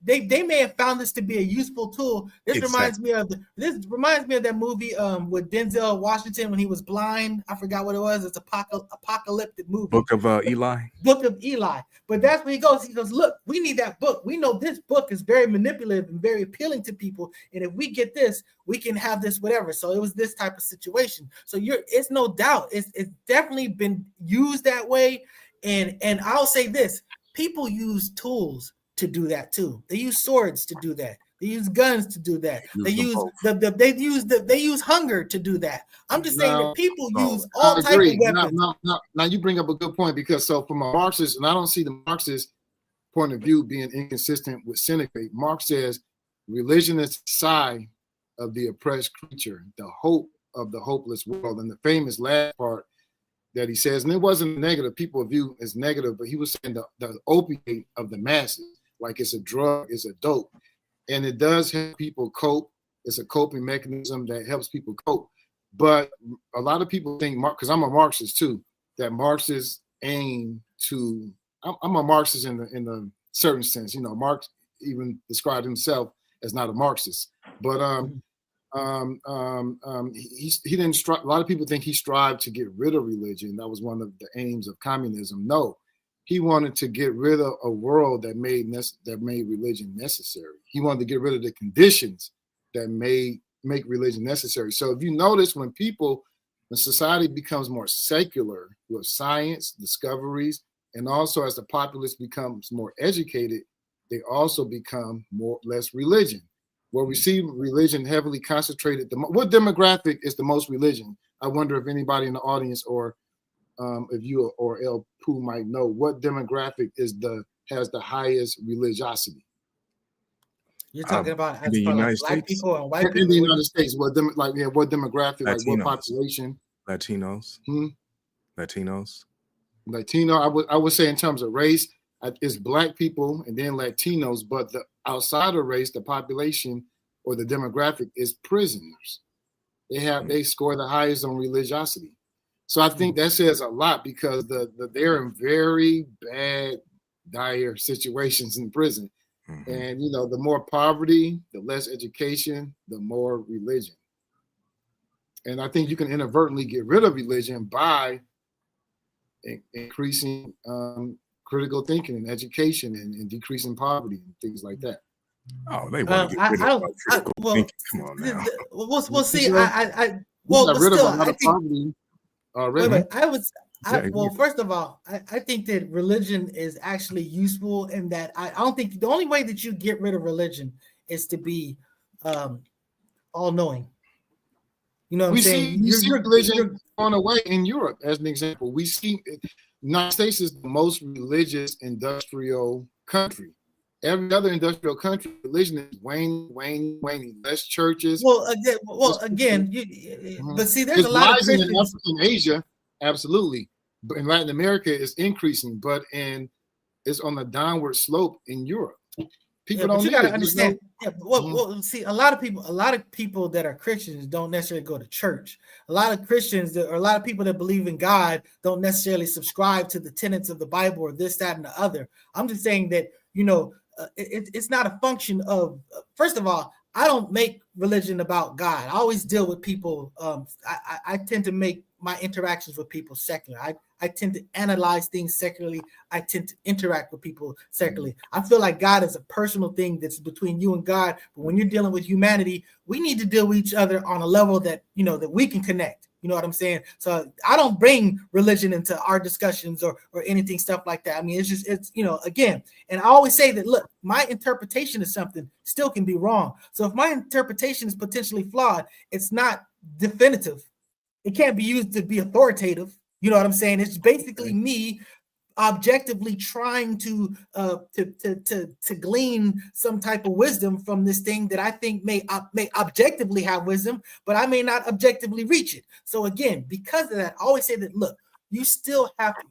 they may have found this to be a useful tool. This reminds me of that movie with Denzel Washington when he was blind. I forgot what it was. It's apocalyptic movie. Book of Eli. Book of Eli. But that's where he goes. He goes, look, we need that book. We know this book is very manipulative and very appealing to people. And if we get this, we can have this, whatever. So it was this type of situation. So it's no doubt. It's definitely been used that way. And I'll say this, people use tools to do that too. They use swords to do that. They use guns to do that. They use hunger to do that. I'm just saying that people use all types of weapons. Now you bring up a good point, because so from a Marxist, and I don't see the Marxist point of view being inconsistent with Seneca. Marx says religion is the sigh of the oppressed creature, the hope of the hopeless world. And the famous last part that he says, and it wasn't negative, people view as negative, but he was saying the opiate of the masses, like it's a drug, it's a dope. And it does help people cope. It's a coping mechanism that helps people cope. But a lot of people think, because I'm a Marxist too, that Marxists aim to, I'm a Marxist in the certain sense. Marx even described himself as not a Marxist. But he didn't strive. A lot of people think he strived to get rid of religion. That was one of the aims of communism. No, he wanted to get rid of a world that made religion necessary. He wanted to get rid of the conditions that make religion necessary. So if you notice, when society becomes more secular with science, discoveries, and also as the populace becomes more educated, they also become less religion. Where we see religion heavily concentrated, what demographic is the most religion? I wonder if anybody in the audience or if you or El Poo might know what demographic has the highest religiosity. You're talking about as the for United like black States? people and white people In the United States, what demographic, Latinos. like what population? Latinos. Latinos. Latino, I would say in terms of race, it's black people and then Latinos, but the outside of race, the population or the demographic is prisoners. They score the highest on religiosity. So I think that says a lot, because they're in very bad, dire situations in prison. And the more poverty, the less education, the more religion. And I think you can inadvertently get rid of religion by increasing critical thinking and education and decreasing poverty and things like that. Oh, they want to get rid of critical thinking. Come on now. We'll see. Got rid of a lot of poverty already. Well, first of all, I think that religion is actually useful, in that I don't think the only way that you get rid of religion is to be all-knowing. You know what I'm saying? We see religion going away in Europe, as an example. We see United States is the most religious industrial country. Every other industrial country, religion is waning. Less churches. Again, but see, there's a lot of Christians in Africa and Asia, absolutely. But in Latin America, it's increasing, but it's on a downward slope in Europe. People don't. You got to understand. See, a lot of people that are Christians don't necessarily go to church. A lot of Christians or a lot of people that believe in God don't necessarily subscribe to the tenets of the Bible or this, that, and the other. I'm just saying that it's not a function of. First of all, I don't make religion about God. I always deal with people. I tend to make my interactions with people secular. I tend to analyze things secularly. I tend to interact with people secularly. I feel like God is a personal thing that's between you and God. But when you're dealing with humanity, we need to deal with each other on a level that, that we can connect. You know what I'm saying? So I don't bring religion into our discussions or anything, stuff like that. I mean, it's again, and I always say that, look, my interpretation of something still can be wrong. So if my interpretation is potentially flawed, it's not definitive. It can't be used to be authoritative. You know what I'm saying? It's basically me objectively trying to glean some type of wisdom from this thing that I think may objectively have wisdom, but I may not objectively reach it. So again, because of that, I always say that, look, you still have to,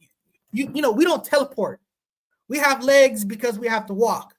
we don't teleport. We have legs because we have to walk.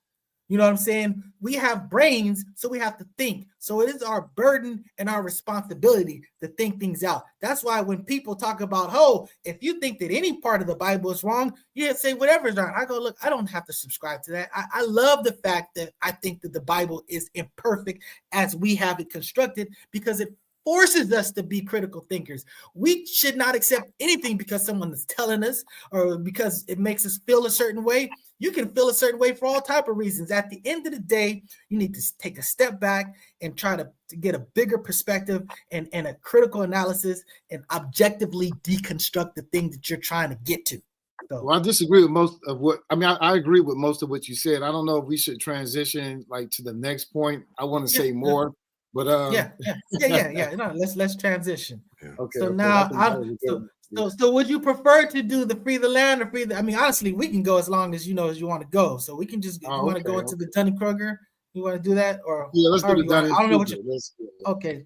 You know what I'm saying? We have brains, so we have to think. So it is our burden and our responsibility to think things out. That's why when people talk about, if you think that any part of the Bible is wrong, you say whatever is wrong. I go, look, I don't have to subscribe to that. I love the fact that I think that the Bible is imperfect as we have it constructed, because it forces us to be critical thinkers. We should not accept anything because someone is telling us or because it makes us feel a certain way. You can feel a certain way for all type of reasons. At the end of the day, you need to take a step back and try to get a bigger perspective and a critical analysis and objectively deconstruct the thing that you're trying to get to. So, well, I disagree with most of I agree with most of what you said. I don't know if we should transition to the next point. I want to say more. But No, let's transition. Yeah. Okay. So now, so would you prefer to do the free the land or free the? I mean, honestly, we can go as long as you want to go. So we can just. You want to go into the Dunning-Kruger? You want to do that, or let's do the Dunning-Kruger. I don't know what you. Okay,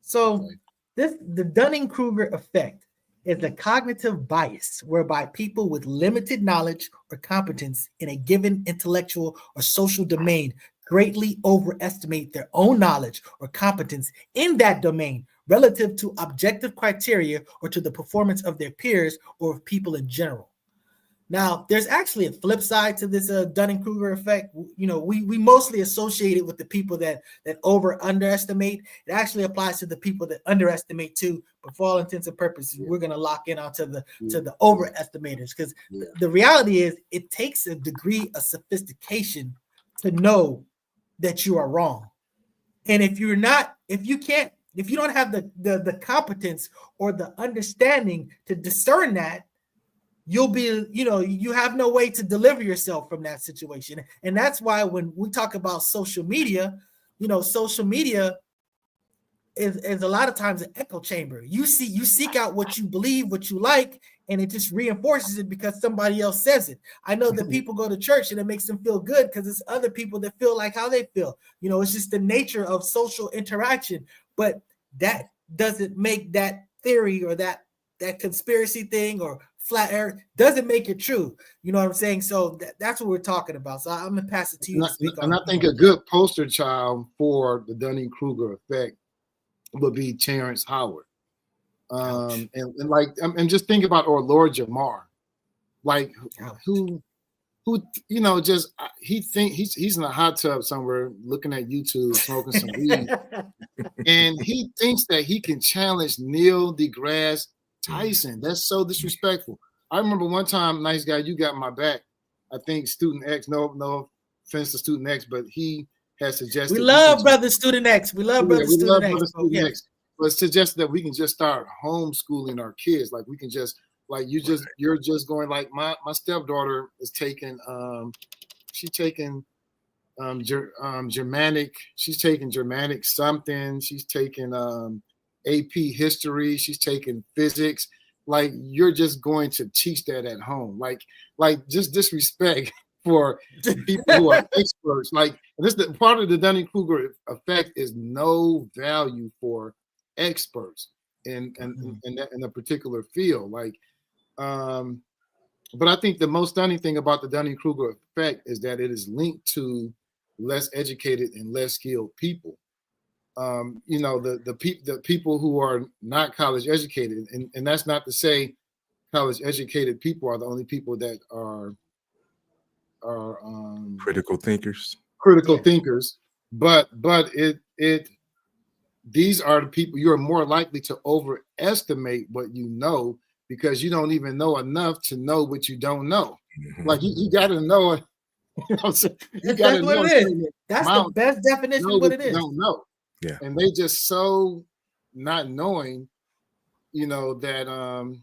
so the Dunning-Kruger effect is a cognitive bias whereby people with limited knowledge or competence in a given intellectual or social domain greatly overestimate their own knowledge or competence in that domain relative to objective criteria or to the performance of their peers or of people in general. Now, there's actually a flip side to this Dunning-Kruger effect. You know, we mostly associate it with the people that underestimate. It actually applies to the people that underestimate too. But for all intents and purposes, we're going to lock in onto the overestimators, because the reality is it takes a degree of sophistication to know that you are wrong. And if you don't have the competence or the understanding to discern that, you'll be, you have no way to deliver yourself from that situation. And that's why when we talk about social media, social media is a lot of times an echo chamber. You seek out what you believe, what you like, and it just reinforces it because somebody else says it. I know that people go to church and it makes them feel good because it's other people that feel like how they feel. It's just the nature of social interaction. But that doesn't make that theory or that conspiracy thing or flat earth doesn't make it true. You know what I'm saying? So that's what we're talking about. So I'm gonna pass it to you. And I think a good poster child for the Dunning-Kruger effect would be Terrence Howard. And just think about, or Lord Jamar, like who just he think he's in a hot tub somewhere looking at YouTube, smoking some weed, and he thinks that he can challenge Neil deGrasse Tyson. That's so disrespectful. I remember one time, nice guy, you got my back. I think Student X, no offense to Student X, but he has suggested we love brother Student X. We love brother Student X. But suggested that we can just start homeschooling our kids. Like we can just you're just going, like my stepdaughter is taking she's taking Germanic, she's taking Germanic something, she's taking AP history, she's taking physics. Like you're just going to teach that at home. Like just disrespect for people who are experts. Like this, the part of the Dunning-Kruger effect is no value for experts in a particular field. But I think the most stunning thing about the Dunning-Kruger effect is that it is linked to less educated and less skilled people. The people who are not college educated, and that's not to say college educated people are the only people that are critical thinkers. But these are the people you're more likely to overestimate what you know, because you don't even know enough to know what you don't know. Mm-hmm. Like you got to know it. You got to know what it is. That's the best definition of what it is. Don't know. Yeah. And they just so not knowing, that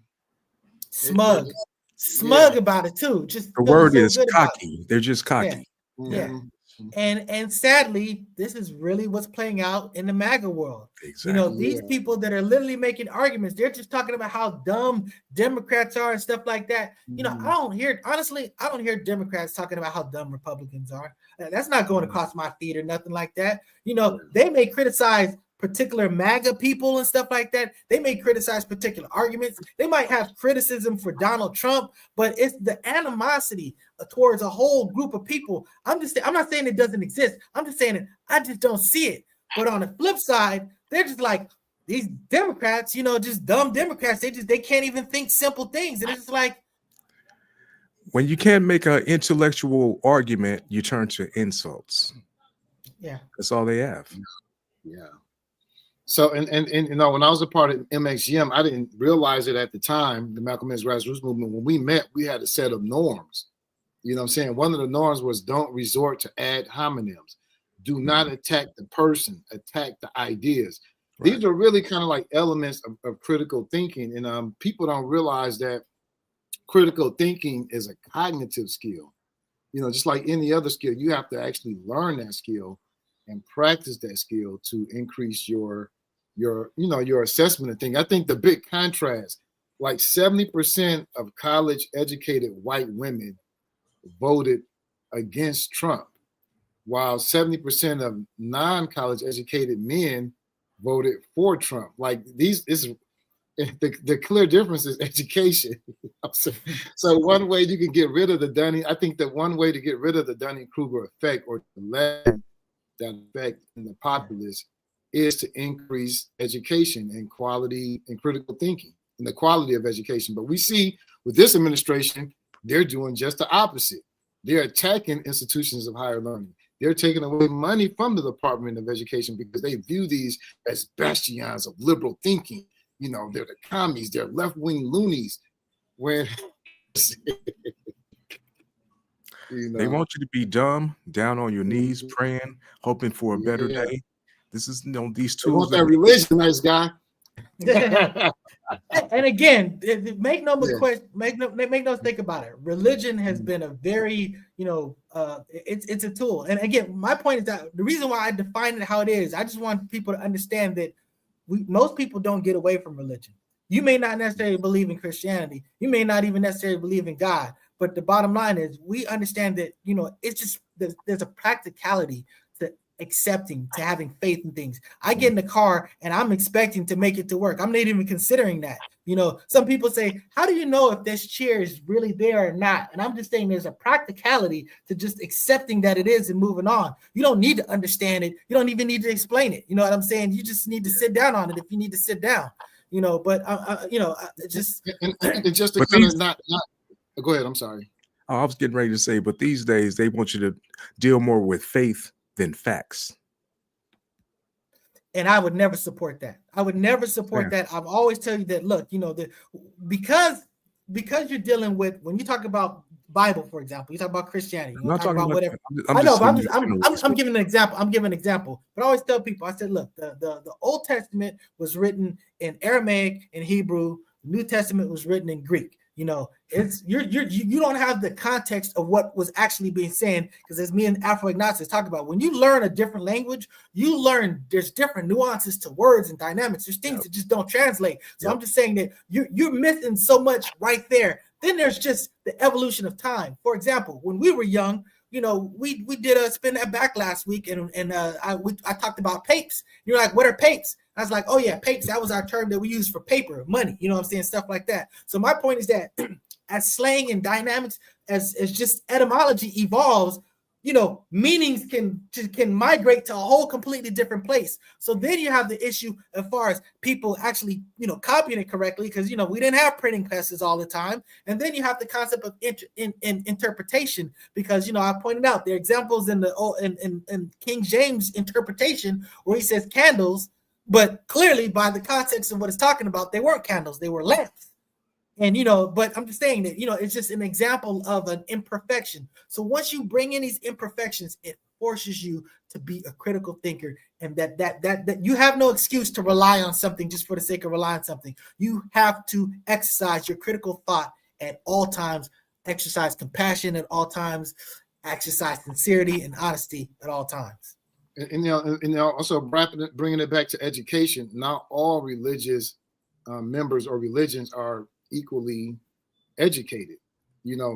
smug about it too. Just the word is cocky. They're just cocky. Yeah. Mm-hmm. And sadly, this is really what's playing out in the MAGA world. Exactly. These people that are literally making arguments, they're just talking about how dumb Democrats are and stuff like that. Mm-hmm. I don't hear Democrats talking about how dumb Republicans are. That's not going across my feed or nothing like that. They may criticize particular MAGA people and stuff like that. They may criticize particular arguments. They might have criticism for Donald Trump, but it's the animosity towards a whole group of people. I'm not saying it doesn't exist. I'm just saying I just don't see it. But on the flip side, they're just like these Democrats, just dumb Democrats. They can't even think simple things. And it's just like, when you can't make an intellectual argument, you turn to insults. Yeah. That's all they have. Yeah. So, and when I was a part of MXGM, I didn't realize it at the time, the Malcolm X grassroots movement. When we met, we had a set of norms. You know what I'm saying? One of the norms was don't resort to ad hominems. Do not attack the person, attack the ideas. Right. These are really kind of like elements of critical thinking. And people don't realize that critical thinking is a cognitive skill. Just like any other skill, you have to actually learn that skill and practice that skill to increase your assessment of things. I think the big contrast, like 70% of college educated white women voted against Trump, while 70% of non-college educated men voted for Trump. Like the clear difference is education. So one way you can get rid of the Dunning, I think that one way to get rid of the Dunning-Kruger effect or to lessen that effect in the populace is to increase education and quality and critical thinking and the quality of education. But we see with this administration, they're doing just the opposite. They're attacking institutions of higher learning. They're taking away money from the Department of Education because they view these as bastions of liberal thinking. You know, they're the commies, they're left-wing loonies. When you know, they want you to be dumb, down on your knees, praying, hoping for a better day. This is, you know, these tools. They want that religion, nice guy. And again, make no mistake, make no mistake about it. Religion has been a very, you know, it's a tool. And again, my point is that the reason why I define it how it is, I just want people to understand that most people don't get away from religion. You may not necessarily believe in Christianity. You may not even necessarily believe in God. But the bottom line is we understand that, you know, it's just there's a practicality to accepting, to having faith in things. I get in the car and I'm expecting to make it to work. I'm not even considering that. You know, some people say, how do you know if this chair is really there or not? And I'm just saying there's a practicality to just accepting that it is and moving on. You don't need to understand it. You don't even need to explain it. You know what I'm saying? You just need to sit down on it if you need to sit down. You know, but you know, just to kind of not. Go ahead. I'm sorry. I was getting ready to say, but these days they want you to deal more with faith than facts. And I would never support that. I would never support that. I've always tell you that, look, you know, that because you're dealing with, when you talk about Bible, for example, you talk about Christianity, you talk about whatever. I'm giving an example. I'm giving an example. But I always tell people, I said, look, the Old Testament was written in Aramaic and Hebrew. The New Testament was written in Greek. You know, it's you don't have the context of what was actually being said, because as me and Afro-Agnostics talk about, when you learn a different language, you learn there's different nuances to words and dynamics. There's things that just don't translate. So I'm just saying that you're missing so much right there. Then there's just the evolution of time. For example, when we were young, you know, we did a spin that back last week, and I talked about papes. You're like, what are papes? I was like, oh yeah, papes. That was our term that we use for paper, money. You know what I'm saying? Stuff like that. So my point is that as slang and dynamics, as just etymology evolves, you know, meanings can migrate to a whole completely different place. So then you have the issue as far as people actually, you know, copying it correctly, because, you know, we didn't have printing presses all the time. And then you have the concept of interpretation, because, you know, I pointed out there are examples in in King James interpretation where he says candles, but clearly by the context of what it's talking about, they weren't candles, they were lamps. And, you know, but I'm just saying that, you know, it's just an example of an imperfection. So once you bring in these imperfections, it forces you to be a critical thinker, and that you have no excuse to rely on something just for the sake of relying on something. You have to exercise your critical thought at all times, exercise compassion at all times, exercise sincerity and honesty at all times. And also bringing it back to education, not all religious members or religions are equally educated. You know,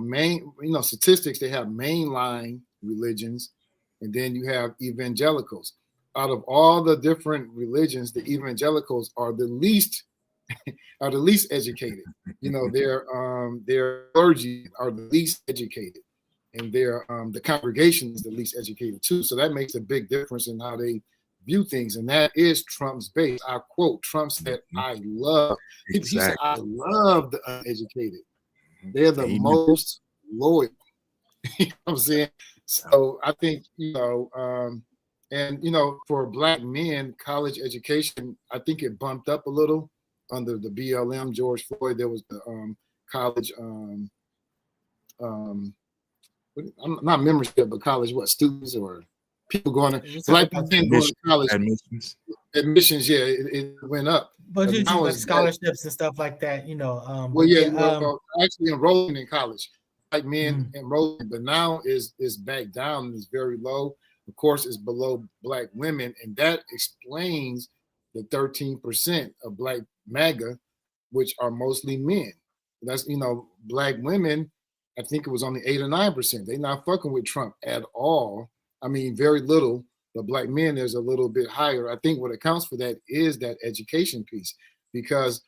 statistics, they have mainline religions, and then you have evangelicals. Out of all the different religions, the evangelicals are the least educated. You know, their clergy are the least educated, and the congregation is the least educated too. So that makes a big difference in how they view things, and that is Trump's base. I quote, Trump said, he said, I love the uneducated. They're the most loyal. You know what I'm saying? So I think, you know, and, you know, for Black men, college education, I think it bumped up a little under the BLM, George Floyd. There was the college, not membership, but college, students or people going to, Black men going to college. Admissions, yeah, it went up. But you do scholarships and stuff like that, you know. Actually enrolling in college, Black men enrolling, but now is back down, is very low. Of course, it's below Black women, and that explains the 13% of Black MAGA, which are mostly men. That's, you know, Black women, I think it was only 8 or 9%. They're not fucking with Trump at all. I mean, very little. But Black men, there's a little bit higher. I think what accounts for that is that education piece, because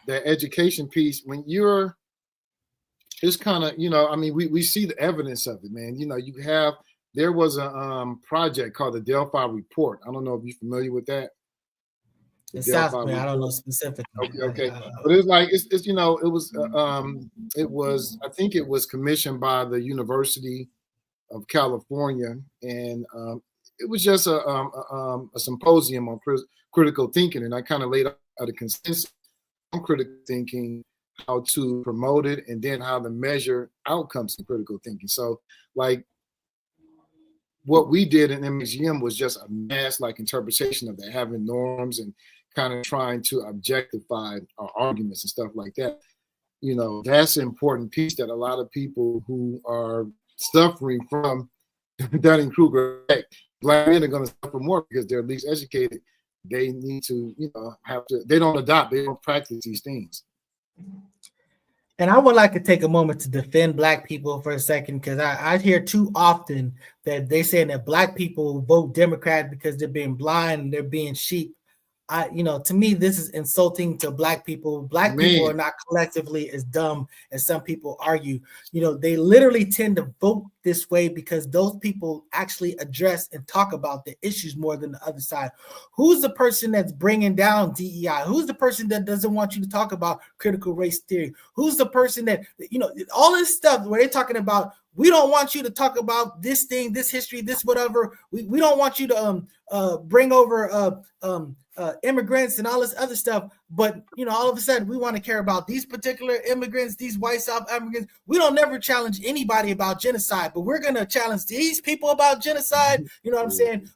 that education piece, when you're, it's kind of, you know, I mean, we see the evidence of it, man. You know, there was a project called the Delphi Report. I don't know if you're familiar with that. The South, man, I don't know specifically. Okay. But it's like it's I think it was commissioned by the University of California, and it was just a symposium on critical thinking, and I kind of laid out a consensus on critical thinking, how to promote it, and then how to measure outcomes in critical thinking. So, like, what we did in MXGM was just a mass like interpretation of that, having norms and kind of trying to objectify our arguments and stuff like that. You know, that's an important piece that a lot of people who are suffering from Dunning-Kruger effect, Black men are going to suffer more because they're least educated. They need to, they don't adopt, they don't practice these things. And I would like to take a moment to defend Black people for a second, because I hear too often that they're saying that Black people vote Democrat because they're being blind and they're being sheep. To me, this is insulting to Black people. Black people are not collectively as dumb as some people argue. They literally tend to vote this way because those people actually address and talk about the issues more than the other side. Who's the person that's bringing down DEI? Who's the person that doesn't want you to talk about critical race theory? Who's the person that, all this stuff where they're talking about, we don't want you to talk about this thing, this history, this whatever. We don't want you to bring over immigrants and all this other stuff, but all of a sudden we want to care about these particular immigrants, these white South immigrants. We don't never challenge anybody about genocide, but we're gonna challenge these people about genocide. You know what I'm saying?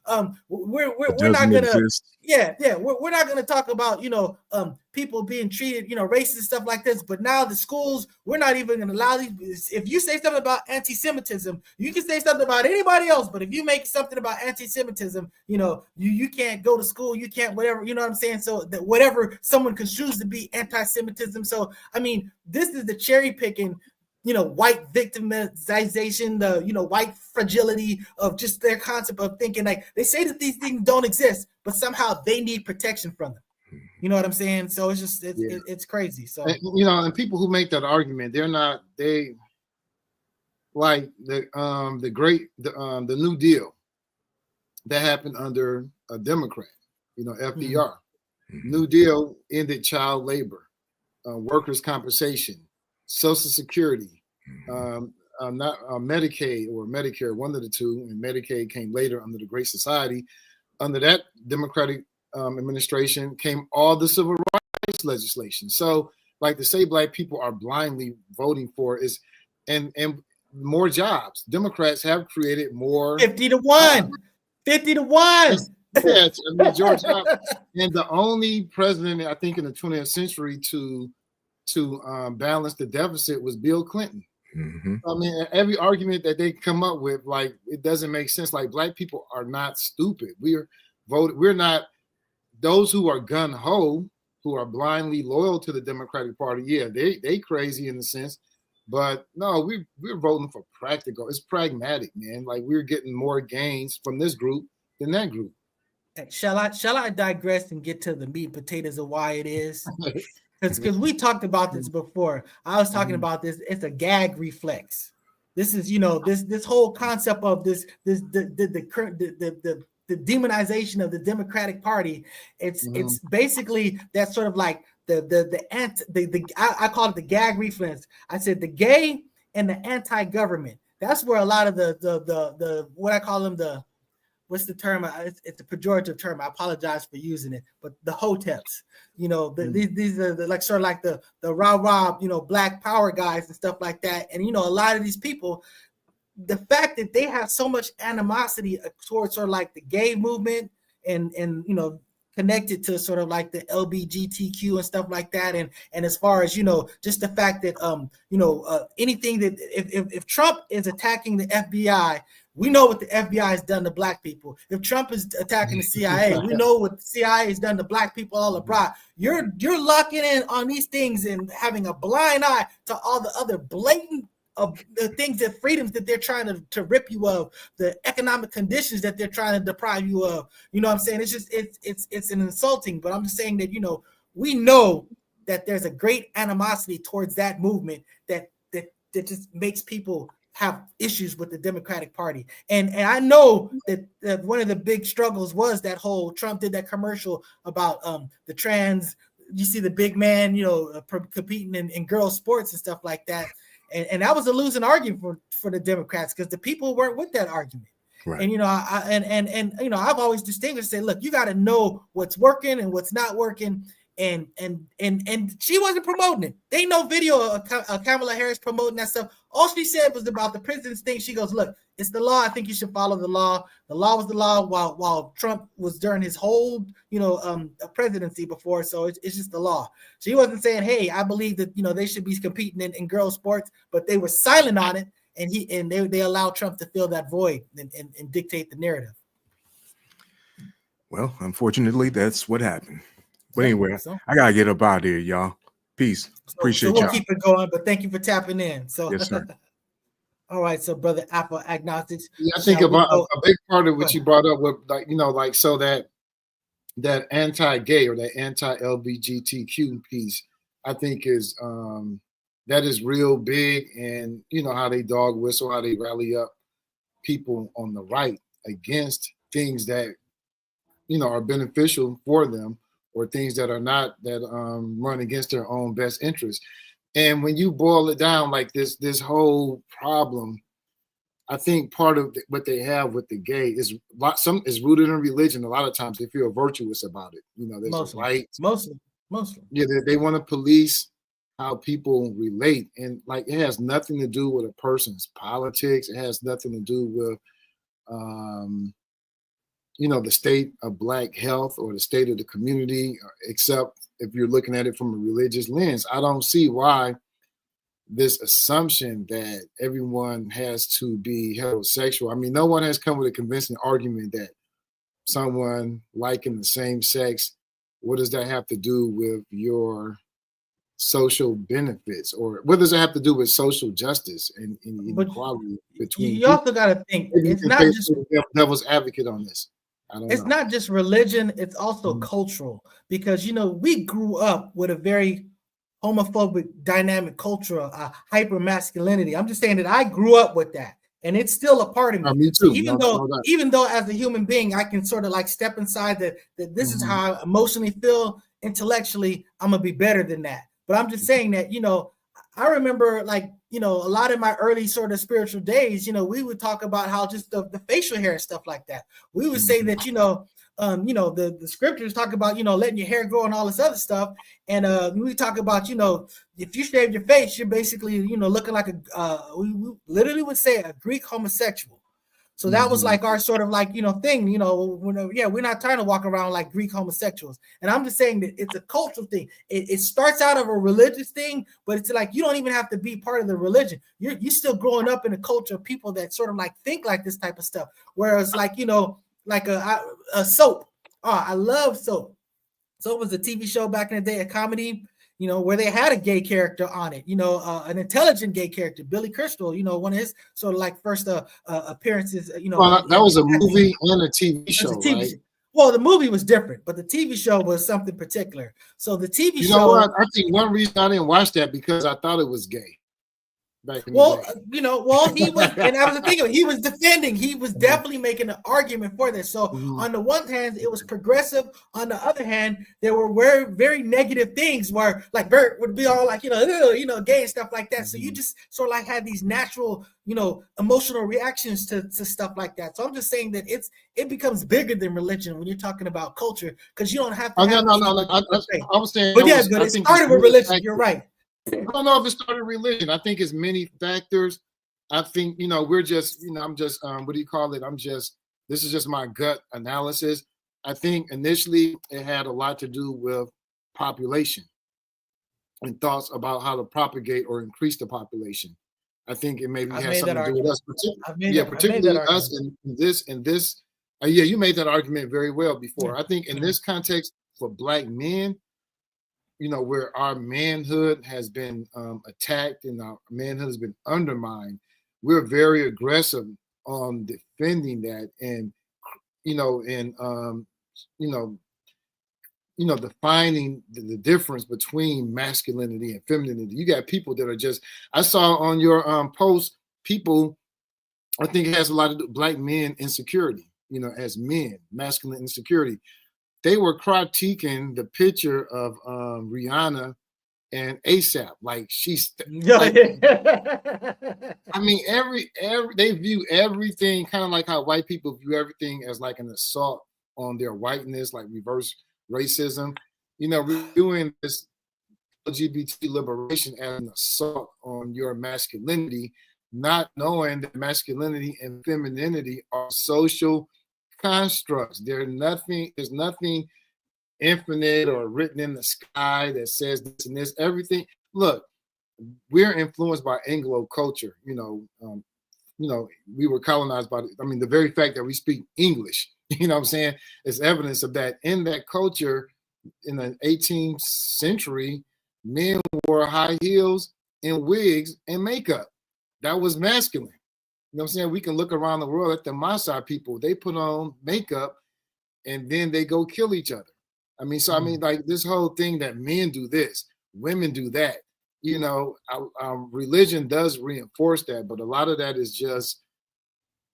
We're not gonna we're not gonna talk about people being treated racist stuff like this. But now the schools, we're not even gonna allow these. If you say something about anti-Semitism, you can say something about anybody else, but if you make something about anti-Semitism, you can't go to school, you can't whatever. You know what I'm saying? So that whatever someone construes to be anti-Semitism. So I mean, this is the cherry picking, white victimization, the white fragility of just their concept of thinking. Like, they say that these things don't exist, but somehow they need protection from them. You know what I'm saying? So it's just it's crazy. So and people who make that argument, they like the New Deal that happened under a Democrat, FDR. Mm-hmm. New Deal ended child labor, workers' compensation, Social Security, not Medicaid or Medicare, one of the two, and Medicaid came later under the Great Society. Under that Democratic administration came all the civil rights legislation. So, like, to say Black people are blindly voting for is, and more jobs. Democrats have created more 50-1. Yes, George H. And the only president, I think, in the 20th century to balance the deficit was Bill Clinton. Mm-hmm. I mean, every argument that they come up with, like, it doesn't make sense. Like, Black people are not stupid. We're not those who are gun-ho, who are blindly loyal to the Democratic Party. Yeah, they crazy in a sense, but no, we're voting for practical. It's pragmatic, man. Like, we're getting more gains from this group than that group. Shall I digress and get to the meat and potatoes of why it is? Because we talked about this before. I was talking about this. It's a gag reflex. This is this whole concept of the demonization of the Democratic Party. It's basically that sort of like I call it the gag reflex. I said the gay and the anti-government. That's where a lot of the what I call them, what's the term? It's a pejorative term. I apologize for using it, but the hoteps, these are like sort of like the rah-rah, Black power guys and stuff like that. And a lot of these people, the fact that they have so much animosity towards sort of like the gay movement and connected to sort of like the LGBTQ and stuff like that, and as far as just the fact that anything that if Trump is attacking the FBI, we know what the FBI has done to Black people. If Trump is attacking the CIA, we know what the CIA has done to Black people all abroad. You're locking in on these things and having a blind eye to all the other blatant of the things, that freedoms that they're trying to rip you of, the economic conditions that they're trying to deprive you of. You know what I'm saying? It's just it's an insulting, but I'm just saying that we know that there's a great animosity towards that movement that just makes people have issues with the Democratic Party. And I know that one of the big struggles was that whole Trump did that commercial about the trans, you see the big man, competing in girls sports and stuff like that. And that was a losing argument for the Democrats because the people weren't with that argument. Right. And I've always distinguished, say, look, you got to know what's working and what's not working. And she wasn't promoting it. They no video of Kamala Harris promoting that stuff. All she said was about the president's thing. She goes, look, it's the law. I think you should follow the law. The law was the law while Trump was during his whole, presidency before. So it's just the law. She wasn't saying, hey, I believe that, they should be competing in girls sports, but they were silent on it. And they allowed Trump to fill that void and dictate the narrative. Well, unfortunately, that's what happened. But anyway, I gotta get up out of here, y'all. Peace. Appreciate y'all. We'll keep it going, but thank you for tapping in. So, yes, sir. All right, so brother Afro-Agnostics. Yeah, I think about a big part of what you brought up with, so that anti-gay or that anti-LGBTQ piece, I think is that is real big, and how they dog whistle, how they rally up people on the right against things that are beneficial for them, or things that are not, that run against their own best interests. And when you boil it down, like this whole problem, I think part of what they have with the gay is rooted in religion. A lot of times they feel virtuous about it. There's mostly, right. Mostly. Yeah, they want to police how people relate, and like it has nothing to do with a person's politics. It has nothing to do with the state of Black health or the state of the community, except if you're looking at it from a religious lens. I don't see why this assumption that everyone has to be heterosexual. I mean, no one has come with a convincing argument that someone liking the same sex, what does that have to do with your social benefits, or what does it have to do with social justice and inequality between you also got to think it's not just devil's advocate on this. It's not just religion, it's also cultural, because we grew up with a very homophobic dynamic culture, hyper masculinity. I'm just saying that I grew up with that, and it's still a part of me. Me too. Even though as a human being I can sort of like step inside that this is how I emotionally feel, intellectually I'm gonna be better than that. But I'm just saying that, I remember a lot of my early sort of spiritual days, we would talk about how just the facial hair and stuff like that. We would say that, the scriptures talk about, letting your hair grow and all this other stuff. And we talk about, if you shave your face, you're basically, looking like we literally would say a Greek homosexual. So that was like our sort of thing, we're not trying to walk around like Greek homosexuals. And I'm just saying that it's a cultural thing. It starts out of a religious thing, but it's like, you don't even have to be part of the religion. You're still growing up in a culture of people that sort of like think like this type of stuff. Whereas like a soap. Oh, I love soap. Soap was a TV show back in the day, a comedy, where they had a gay character on it, an intelligent gay character, Billy Crystal, one of his sort of like first appearances, Well, that was a movie and a TV show, right? Well, the movie was different, but the TV show was something particular. So the TV show. Know what? I think one reason I didn't watch that because I thought it was gay. He was, and I was thinking he was defending. He was definitely making an argument for this. So on the one hand, it was progressive. On the other hand, there were very, very negative things where like Bert would be all like, gay and stuff like that. So you just sort of like had these natural, emotional reactions to stuff like that. So I'm just saying that it becomes bigger than religion when you're talking about culture, because you don't have to. I was saying, but it started with religion. You're right. I don't know if it started religion. I think it's many factors. I think, we're just, I'm just, what do you call it? This is just my gut analysis. I think initially it had a lot to do with population and thoughts about how to propagate or increase the population. I think it maybe has something to do with us, particularly us in this. You made that argument very well before. I think in this context for Black men, where our manhood has been attacked and our manhood has been undermined, we're very aggressive on defending that and, defining the difference between masculinity and femininity. You got people that are just, I saw on your post people, I think it has a lot of black men insecurity, you know, as men, masculine insecurity. They were critiquing the picture of Rihanna and ASAP. Like she's like, I mean, every they view everything kind of like how white people view everything as like an assault on their whiteness, like reverse racism. You know, doing this LGBT liberation as an assault on your masculinity, not knowing that masculinity and femininity are social constructs. There's nothing infinite or written in the sky that says this and this. Everything. Look, we're influenced by Anglo culture. You know, we were colonized by. I mean, the very fact that we speak English, you know what I'm saying, is evidence of that. In that culture, in the 18th century, men wore high heels and wigs and makeup. That was masculine. You know what I'm saying? We can look around the world at the Maasai people. They put on makeup and then they go kill each other. I mean, so I mean, like this whole thing that men do this, women do that. You know, our religion does reinforce that, but a lot of that is just,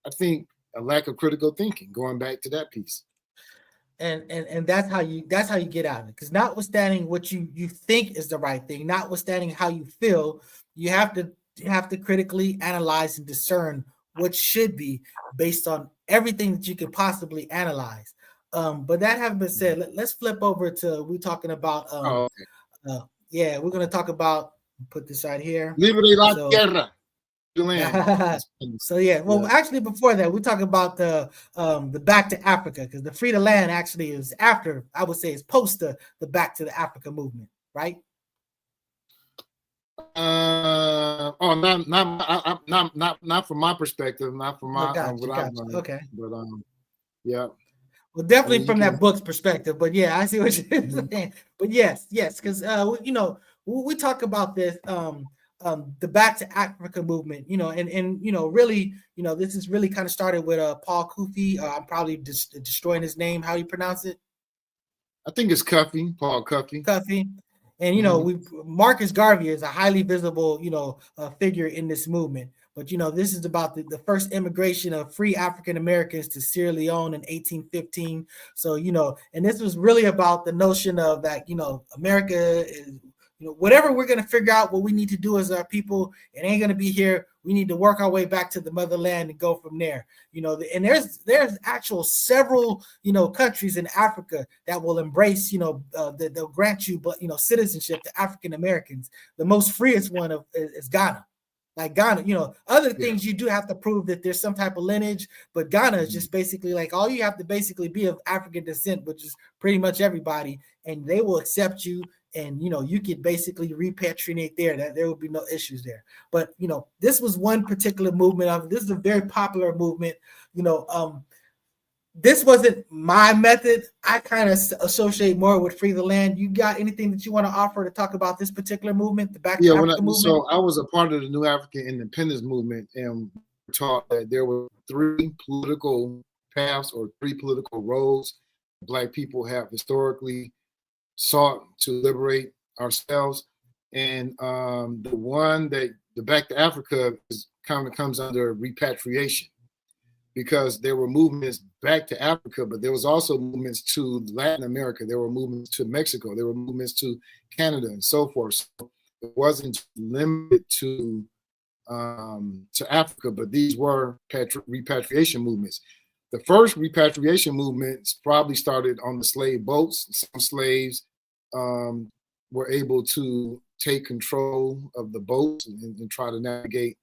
I think, a lack of critical thinking. Going back to that piece. And that's how you get out of it. Because notwithstanding what you think is the right thing, notwithstanding how you feel, you have to critically analyze and discern what should be based on everything that you could possibly analyze. But that having been said, let's flip over to we're talking about we're going to talk about, put this right here. Libre la tierra. So actually before that, we talk about the Back to Africa, because the Free the Land actually is after, I would say, it's post the Back to the Africa movement, right? Not from my perspective, not from my okay. But yeah. Well, definitely from that book's perspective, but yeah, I see what you're saying. But yes, because you know, we talk about this the Back to Africa movement, you know, and you know, really, you know, this is really kind of started with Paul Cuffey. I'm probably destroying his name. How do you pronounce it? I think it's Cuffey, Paul Cuffey. Cuffey. And you know, Marcus Garvey is a highly visible, you know, figure in this movement. But you know, this is about the first immigration of free African Americans to Sierra Leone in 1815. So you know, and this was really about the notion of that, you know, America is, you know, whatever we're going to figure out what we need to do as our people, it ain't going to be here. We need to work our way back to the motherland and go from there. You know, and there's actual several, you know, countries in Africa that will embrace, you know, they'll grant you, but you know, citizenship to African Americans. The most freest one is Ghana. Like Ghana, you know, other things you do have to prove that there's some type of lineage, but Ghana is just basically like all you have to basically be of African descent, which is pretty much everybody, and they will accept you. And, you know, you could basically repatriate there, that there will be no issues there. But, you know, this was one particular movement. This is a very popular movement. You know, this wasn't my method. I kind of associate more with Free the Land. You got anything that you want to offer to talk about this particular movement, the Back to Africa movement? So I was a part of the New African Independence movement, and taught that there were 3 political paths or 3 political roads Black people have historically sought to liberate ourselves, and the one that the Back to Africa is kind of comes under repatriation, because there were movements back to Africa, but there was also movements to Latin America, there were movements to Mexico, there were movements to Canada, and so forth. So it wasn't limited to Africa, but these were repatriation movements. The first repatriation movements probably started on the slave boats. Some slaves were able to take control of the boats and try to navigate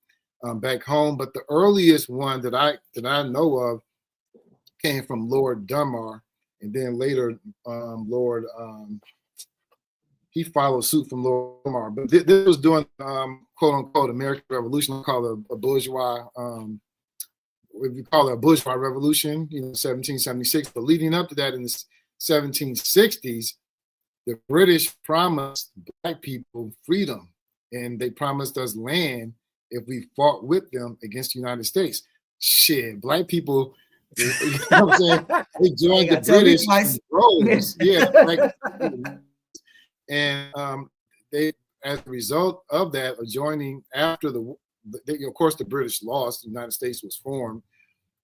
back home. But the earliest one that I know of came from Lord Dunmore, and then later he followed suit from Lord Dunmore. But this was during quote unquote American Revolution, called a bourgeois. If you call it a bourgeois revolution, you know, 1776. But leading up to that, in the 1760s, the British promised Black people freedom, and they promised us land if we fought with them against the United States. Shit, Black people, you know what I'm saying? They joined the British in droves. And they, as a result of that, of joining after the of course, the British lost. The United States was formed,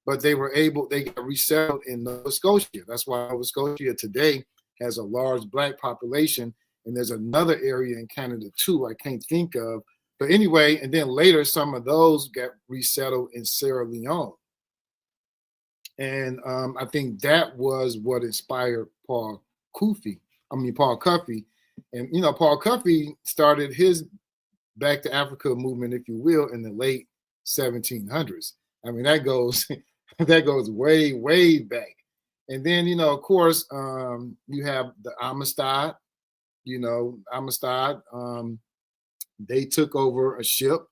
but they got resettled in Nova Scotia. That's why Nova Scotia today has a large Black population. And there's another area in Canada too, I can't think of. But anyway, and then later, some of those got resettled in Sierra Leone. And I think that was what inspired Paul Cuffey. And, Paul Cuffey started his Back to Africa movement, if you will, in the late 1700s. I mean, that goes way, way back. And then, of course, you have the Amistad. They took over a ship,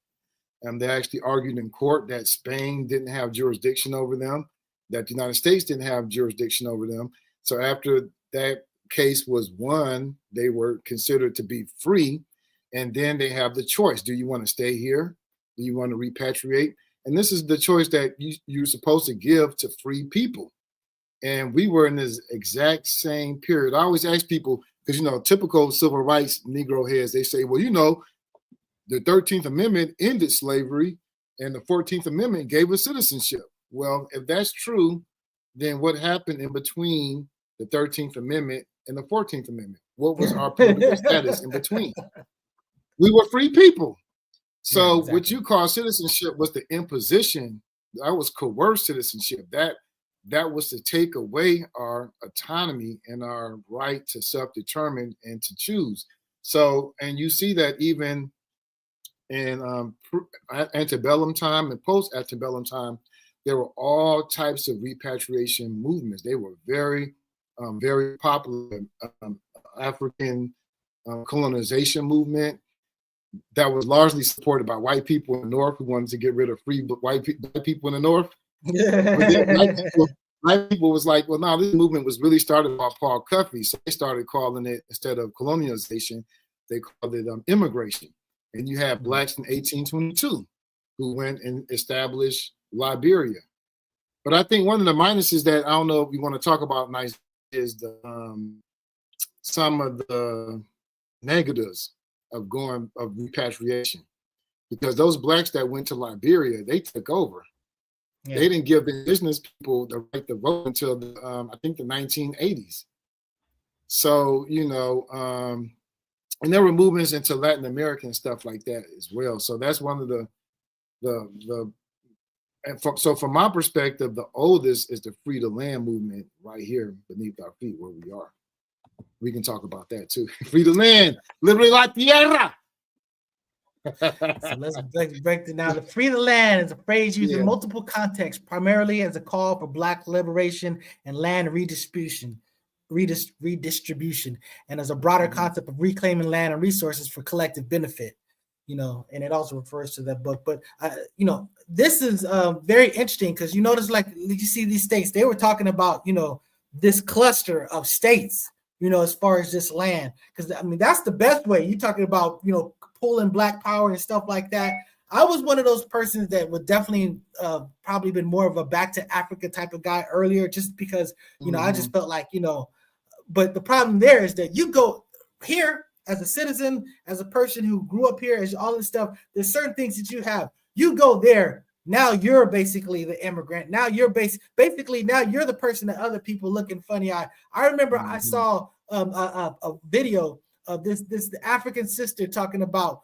and they actually argued in court that Spain didn't have jurisdiction over them, that the United States didn't have jurisdiction over them. So after that case was won, they were considered to be free. And then they have the choice. Do you want to stay here? Do you want to repatriate? And this is the choice that you're supposed to give to free people. And we were in this exact same period. I always ask people, because, typical civil rights Negro heads, they say, well, the 13th Amendment ended slavery and the 14th Amendment gave us citizenship. Well, if that's true, then what happened in between the 13th Amendment and the 14th Amendment? What was our political status in between? We were free people. So exactly. What you call citizenship was the imposition. That was coerced citizenship. That was to take away our autonomy and our right to self-determine and to choose. So, and you see that even in antebellum time and post-antebellum time, there were all types of repatriation movements. They were very, very popular. African colonization movement that was largely supported by white people in the North who wanted to get rid of free white people in the North. Black people was like, well, no, this movement was really started by Paul Cuffey. So they started calling it, instead of colonialization, they called it immigration. And you have Blacks in 1822 who went and established Liberia. But I think one of the minuses that I don't know if we want to talk about nice is the some of the negatives of repatriation, because those Blacks that went to Liberia, they took over. Yeah. They didn't give the indigenous people the right to vote until I think the 1980s. So, and there were movements into Latin America and stuff like that as well. So that's one of so from my perspective, the oldest is the Free the Land movement right here beneath our feet where we are. We can talk about that too. Free the land, libre la tierra. So let's break it down. The Free the Land is a phrase used in multiple contexts, primarily as a call for Black liberation and land redistribution, and as a broader concept of reclaiming land and resources for collective benefit. And it also refers to that book. But this is very interesting because you notice, like, you see these states, they were talking about this cluster of states, as far as this land, because I mean that's the best way. You're talking about pulling Black power and stuff like that. I was one of those persons that would definitely probably been more of a back to Africa type of guy earlier, just because I just felt like but the problem there is that you go here as a citizen, as a person who grew up here, as all this stuff, there's certain things that you have. You go there, now you're basically the immigrant. Now you're basically now you're the person that other people looking funny eye. I remember I saw a video of this African sister talking about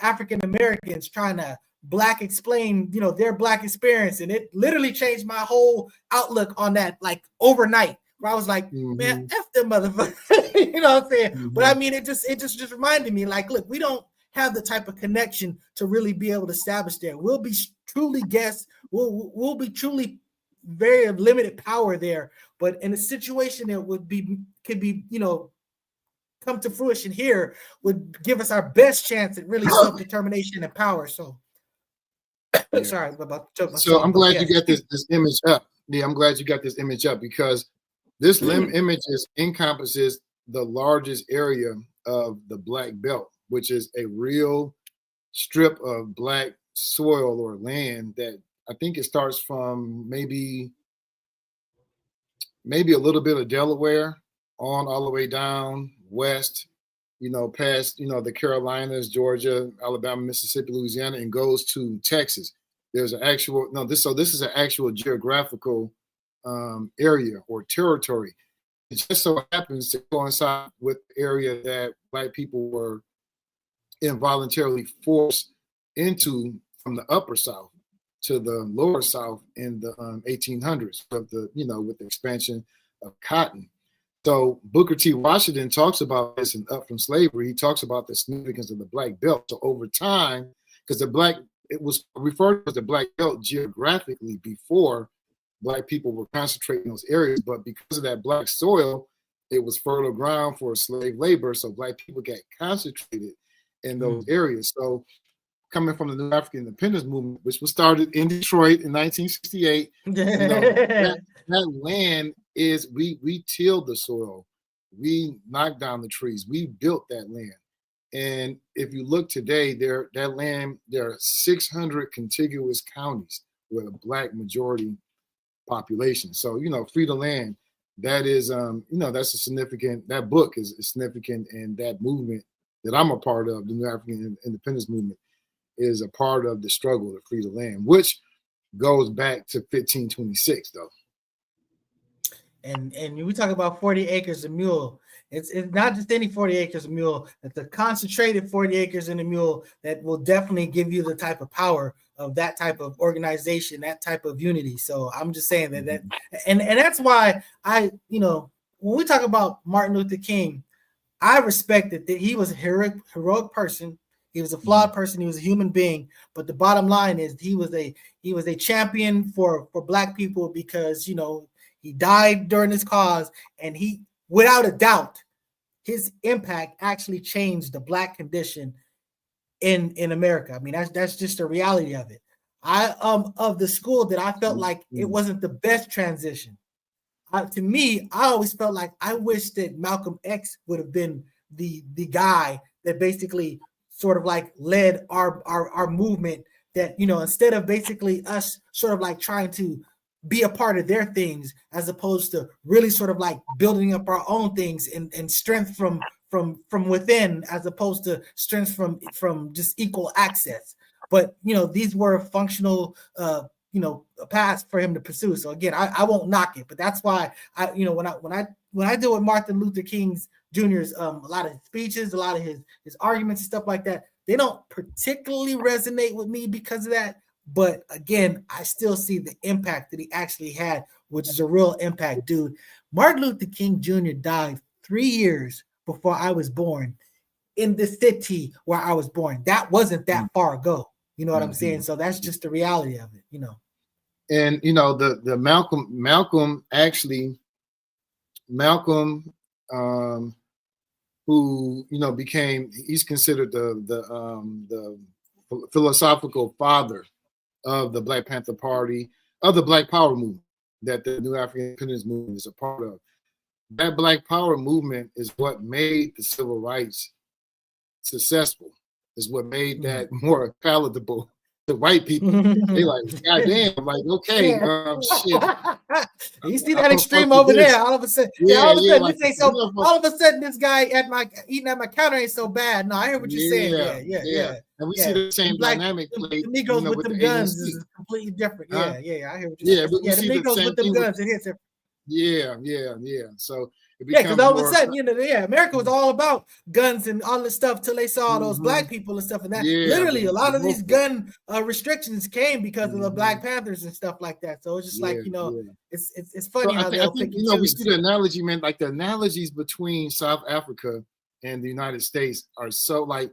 African Americans trying to Black explain their Black experience, and it literally changed my whole outlook on that, like overnight. Where I was like, man, F them motherfuckers. You know what I'm saying? But I mean, it just reminded me, like, look, we don't have the type of connection to really be able to establish there. We'll be truly guests. We'll be truly very limited power there. But in a situation that could be come to fruition here, would give us our best chance at really self-determination and power. So sorry about so I'm glad you got this image up. Yeah, I'm glad you got this image up, because this image encompasses the largest area of the Black Belt, which is a real strip of Black soil or land that I think it starts from maybe a little bit of Delaware on all the way down west past, the Carolinas, Georgia, Alabama, Mississippi, Louisiana, and goes to Texas. There's an actual, this is an actual geographical area or territory. It just so happens to coincide with the area that Black people were involuntarily forced into from the upper South to the lower South in the 1800s with the expansion of cotton. So Booker T. Washington talks about this in Up from Slavery. He talks about the significance of the Black Belt. So over time, because it was referred to as the Black Belt geographically before Black people were concentrated in those areas, but because of that Black soil, it was fertile ground for slave labor. So Black people got concentrated in those areas. So coming from the New African Independence Movement, which was started in Detroit in 1968, that land is, we tilled the soil, we knocked down the trees, we built that land. And if you look today, there are 600 contiguous counties with a Black majority population. So, free the land, that is, that's a significant, that book is significant, and that movement that I'm a part of, the New African Independence Movement, is a part of the struggle to free the land, which goes back to 1526, though. And we talk about 40 acres a mule. It's not just any 40 acres a mule. It's a concentrated 40 acres in a mule that will definitely give you the type of power of that type of organization, that type of unity. So I'm just saying that and that's why when we talk about Martin Luther King, I respected that he was a heroic person. He was a flawed person. He was a human being. But the bottom line is he was a champion for Black people because, he died during his cause, and he, without a doubt, his impact actually changed the Black condition in America. I mean, that's just the reality of it. I of the school that I felt like it wasn't the best transition. To me, I always felt like I wish that Malcolm X would have been the guy that basically sort of like led our movement, that, instead of basically us sort of like trying to be a part of their things, as opposed to really sort of like building up our own things and strength from within, as opposed to strength from just equal access. But these were functional paths for him to pursue. So again, I won't knock it, but that's why when I deal with Martin Luther King's Jr.'s a lot of his speeches, a lot of his arguments and stuff like that, they don't particularly resonate with me because of that. But again, I still see the impact that he actually had, which is a real impact, dude. Martin Luther King Jr. died 3 years before I was born in the city where I was born. That wasn't that far ago. You know what I'm saying? So that's just the reality of it, And the Malcolm, who became, he's considered the philosophical father of the Black Panther Party, of the Black Power movement that the New African Independence Movement is a part of. That Black Power movement is what made the civil rights successful, is what made that more palatable to white people. They like, goddamn, like, okay, shit. You see that extreme over there? All of a sudden, all of a sudden, this guy eating at my counter ain't so bad. No, I hear what you're saying. Yeah. And we see the same dynamic. The Negroes with them guns is completely different. I hear what you're saying. The Negroes with them guns, it hits it. Yeah. So because all of a sudden, America was all about guns and all this stuff till they saw those Black people and stuff. And that literally a lot of these gun restrictions came because of the Black Panthers and stuff like that. So it's just it's funny how they'll pick and choose. We see the analogy, man, like the analogies between South Africa and the United States are so like,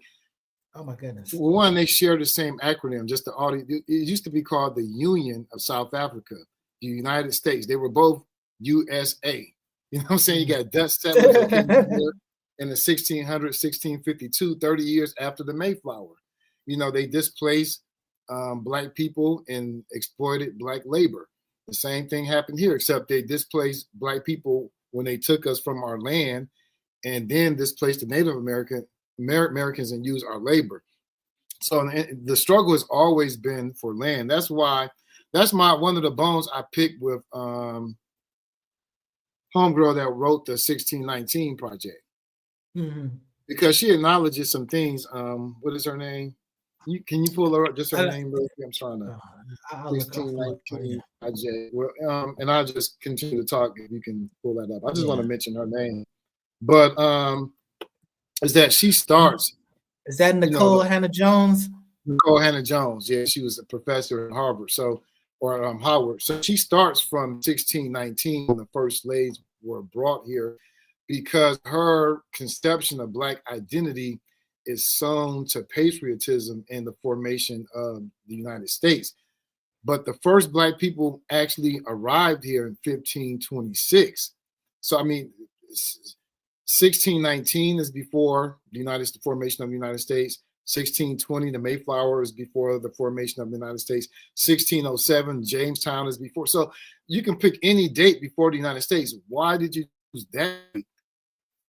oh my goodness. Well, one, they share the same acronym, just the audio. It used to be called the Union of South Africa, the United States. They were both USA. You know what I'm saying? You got Dutch settlers that came here in the 1600s, 1652, 30 years after the Mayflower. They displaced Black people and exploited Black labor. The same thing happened here, except they displaced Black people when they took us from our land, and then displaced the Native Americans and used our labor. So the struggle has always been for land. That's why, one of the bones I picked with homegirl that wrote the 1619 project. because she acknowledges some things. What is her name? Can you pull her up? Just her name, real quick? I'm trying to. 1619 IJ. Well, and I'll just continue to talk if you can pull that up. I just want to mention her name, but is that she starts? Is that Nicole Hannah-Jones? Nicole Hannah-Jones. Yeah, she was a professor at Harvard. Howard. So she starts from 1619 when the first slaves were brought here, because her conception of Black identity is sewn to patriotism and the formation of the United States. But the first Black people actually arrived here in 1526. So, I mean, 1619 is before the formation of the United States. 1620, the Mayflower is before the formation of the United States. 1607, Jamestown is before. So you can pick any date before the United States. Why did you choose that?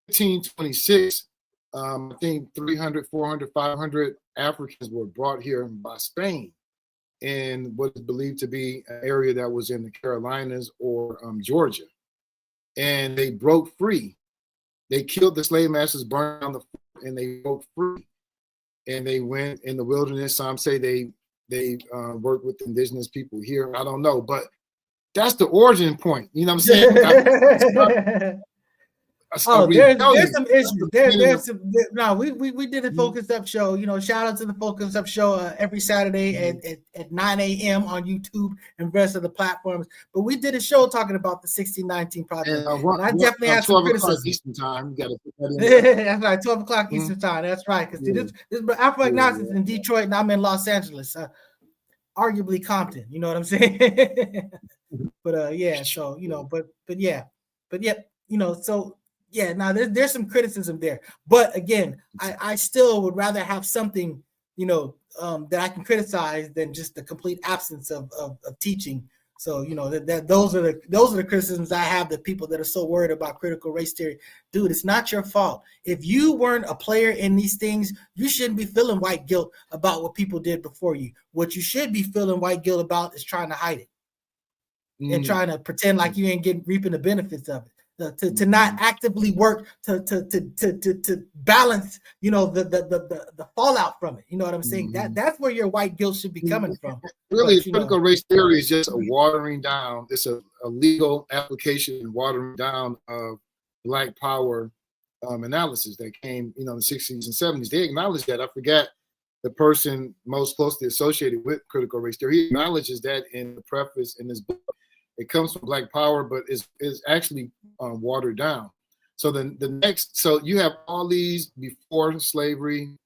1526, I think 300, 400, 500 Africans were brought here by Spain in what is believed to be an area that was in the Carolinas or Georgia. And they broke free. They killed the slave masters, burned down the fort, and they broke free. And they went in the wilderness. Some say they worked with indigenous people here. I don't know, but that's the origin point. You know what I'm saying? There's some issues. We did a Focus Up show. You know, shout out to the Focus Up show every Saturday at 9 a.m. on YouTube and rest of the platforms. But we did a show talking about the 1619 project. And I definitely had some criticism. Eastern time. You got to put that in. That's right, 12 o'clock Eastern time. That's right. Because this Afro-Agnostics in Detroit, and I'm in Los Angeles, arguably Compton. You know what I'm saying? But yeah, so so. Yeah, now there's some criticism there, but again, I still would rather have something, that I can criticize than just the complete absence of teaching. So those are the criticisms I have. The people that are so worried about critical race theory, dude, it's not your fault. If you weren't a player in these things, you shouldn't be feeling white guilt about what people did before you. What you should be feeling white guilt about is trying to hide it and trying to pretend like you ain't reaping the benefits of it. To not actively work to balance, the fallout from it. You know what I'm saying? That's where your white guilt should be coming from. Really, critical race theory is just a watering down. It's a legal application watering down of Black power analysis that came, in the 60s and 70s. They acknowledged that. I forgot the person most closely associated with critical race theory. He acknowledges that in the preface in his book. It comes from Black power, but is actually watered down. So so you have all these before slavery,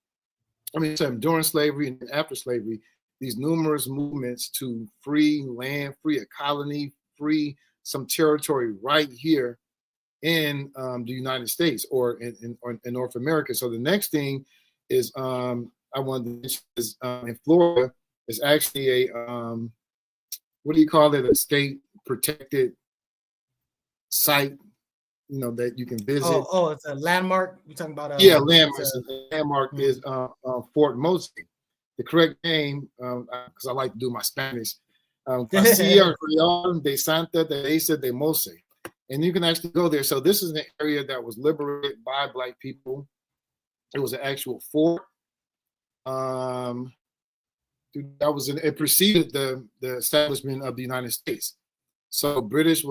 during slavery and after slavery, these numerous movements to free land, free a colony, free some territory right here in the United States or in North America. So the next thing is I wanted to mention is in Florida is actually a what do you call it? A state protected site, that you can visit. Oh, it's a landmark. You're talking about landmark. The landmark is Fort Mosley. The correct name, because I like to do my Spanish. Casilla Real de Santa Teresa de Mose, and you can actually go there. So this is an area that was liberated by Black people. It was an actual fort. It preceded the establishment of the United States. So British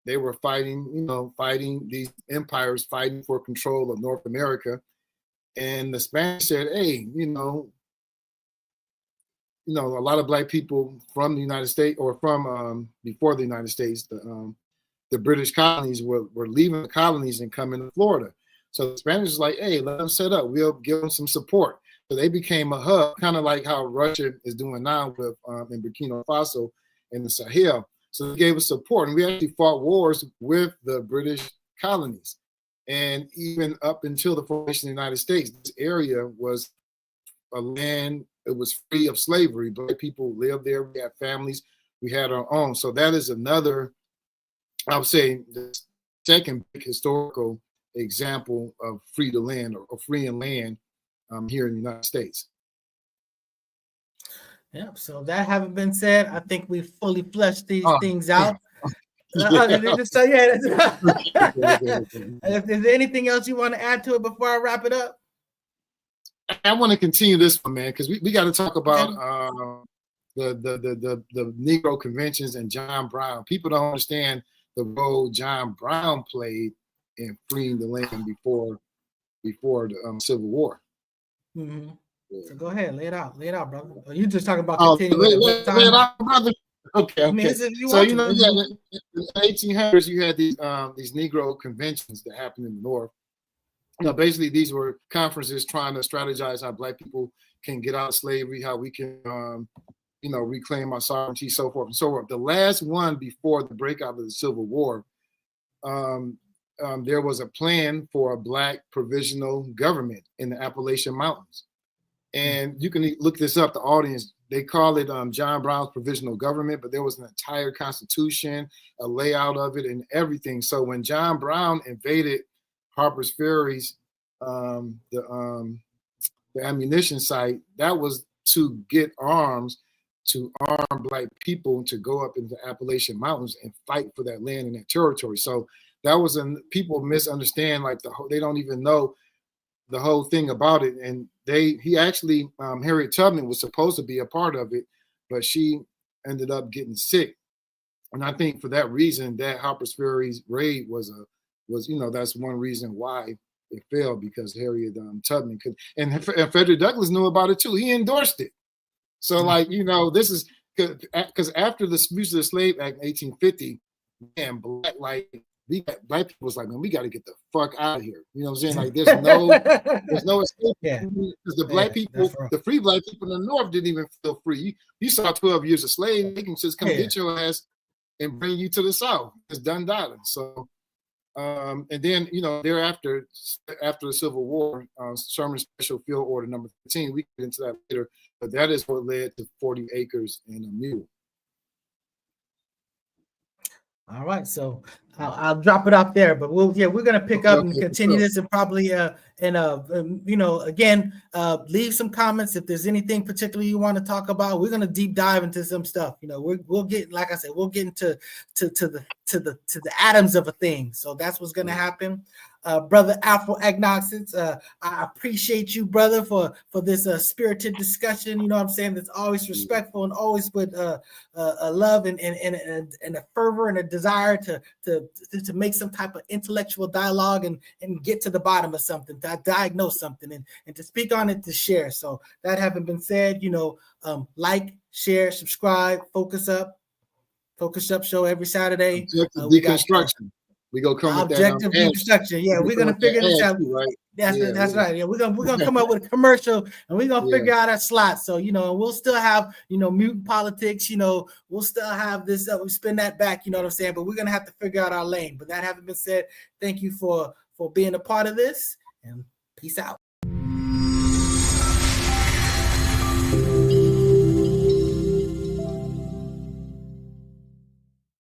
they were fighting, fighting these empires, fighting for control of North America. And the Spanish said, hey, a lot of Black people from the United States or from before the United States, the British colonies were leaving the colonies and coming to Florida. So the Spanish was like, hey, let them set up. We'll give them some support. So they became a hub, kind of like how Russia is doing now with in Burkina Faso and the Sahel. So they gave us support, and we actually fought wars with the British colonies. And even up until the formation of the United States, this area was a land, it was free of slavery. Black people lived there, we had families, we had our own. So that is another, I would say, the second big historical example of free to land or freeing land here in the United States. Yep. So that having been said, I think we've fully fleshed these things out. If there's anything else you want to add to it before I wrap it up? I want to continue this one, man, because we got to talk about the Negro conventions and John Brown. People don't understand the role John Brown played in freeing the land before the Civil War. Mm-hmm. Yeah. So go ahead, lay it out, brother. Or you just talking about continuing? Lay it out, brother. Okay. I mean, in the 1800s, you had these Negro conventions that happened in the North. Basically, these were conferences trying to strategize how Black people can get out of slavery, how we can, reclaim our sovereignty, so forth and so forth. The last one before the breakout of the Civil War, there was a plan for a Black provisional government in the Appalachian Mountains. And you can look this up, the audience, they call it John Brown's provisional government, but there was an entire constitution, a layout of it and everything. So when John Brown invaded Harper's Ferry's, the ammunition site, that was to get arms to arm Black people to go up into the Appalachian Mountains and fight for that land and that territory. So that was people misunderstand, like they don't even know the whole thing about it. And he actually, Harriet Tubman was supposed to be a part of it, but she ended up getting sick. And I think for that reason, that Harper's Ferry's raid was that's one reason why it failed, because Harriet Tubman could, and Frederick Douglass knew about it too. He endorsed it. So this is because after the Use of the Slave Act in 1850, man, Black people was like, man, we got to get the fuck out of here. You know what I'm saying? Like there's no escape. Because the Black people, the free Black people in the North didn't even feel free. You saw 12 years a slave, they can just come get your ass and bring you to the South. It's done dialing. So and then thereafter, after the Civil War, Sherman's Special Field Order number 13, we get into that later, but that is what led to 40 acres and a mule. All right, so I'll drop it off there, but we're gonna pick up and continue this, and probably again, leave some comments if there's anything particularly you want to talk about. We're gonna deep dive into some stuff. We'll get, like I said, we'll get into the atoms of a thing. So that's what's gonna happen. Brother Afro-Agnostics, I appreciate you, brother, for this spirited discussion. You know what I'm saying? That's always respectful and always with a love and a fervor and a desire to make some type of intellectual dialogue and get to the bottom of something, to diagnose something and to speak on it, to share. So that having been said, like, share, subscribe, Focus Up show every Saturday. Deconstruction. We go come objective deconstruction. Yeah, we're gonna figure this out. Right? That's right. Yeah, we're gonna come up with a commercial, and we're gonna figure out our slot. So we'll still have mutant politics. We'll still have this. We spin that back. You know what I'm saying? But we're gonna have to figure out our lane. But that having been said, thank you for being a part of this, and peace out.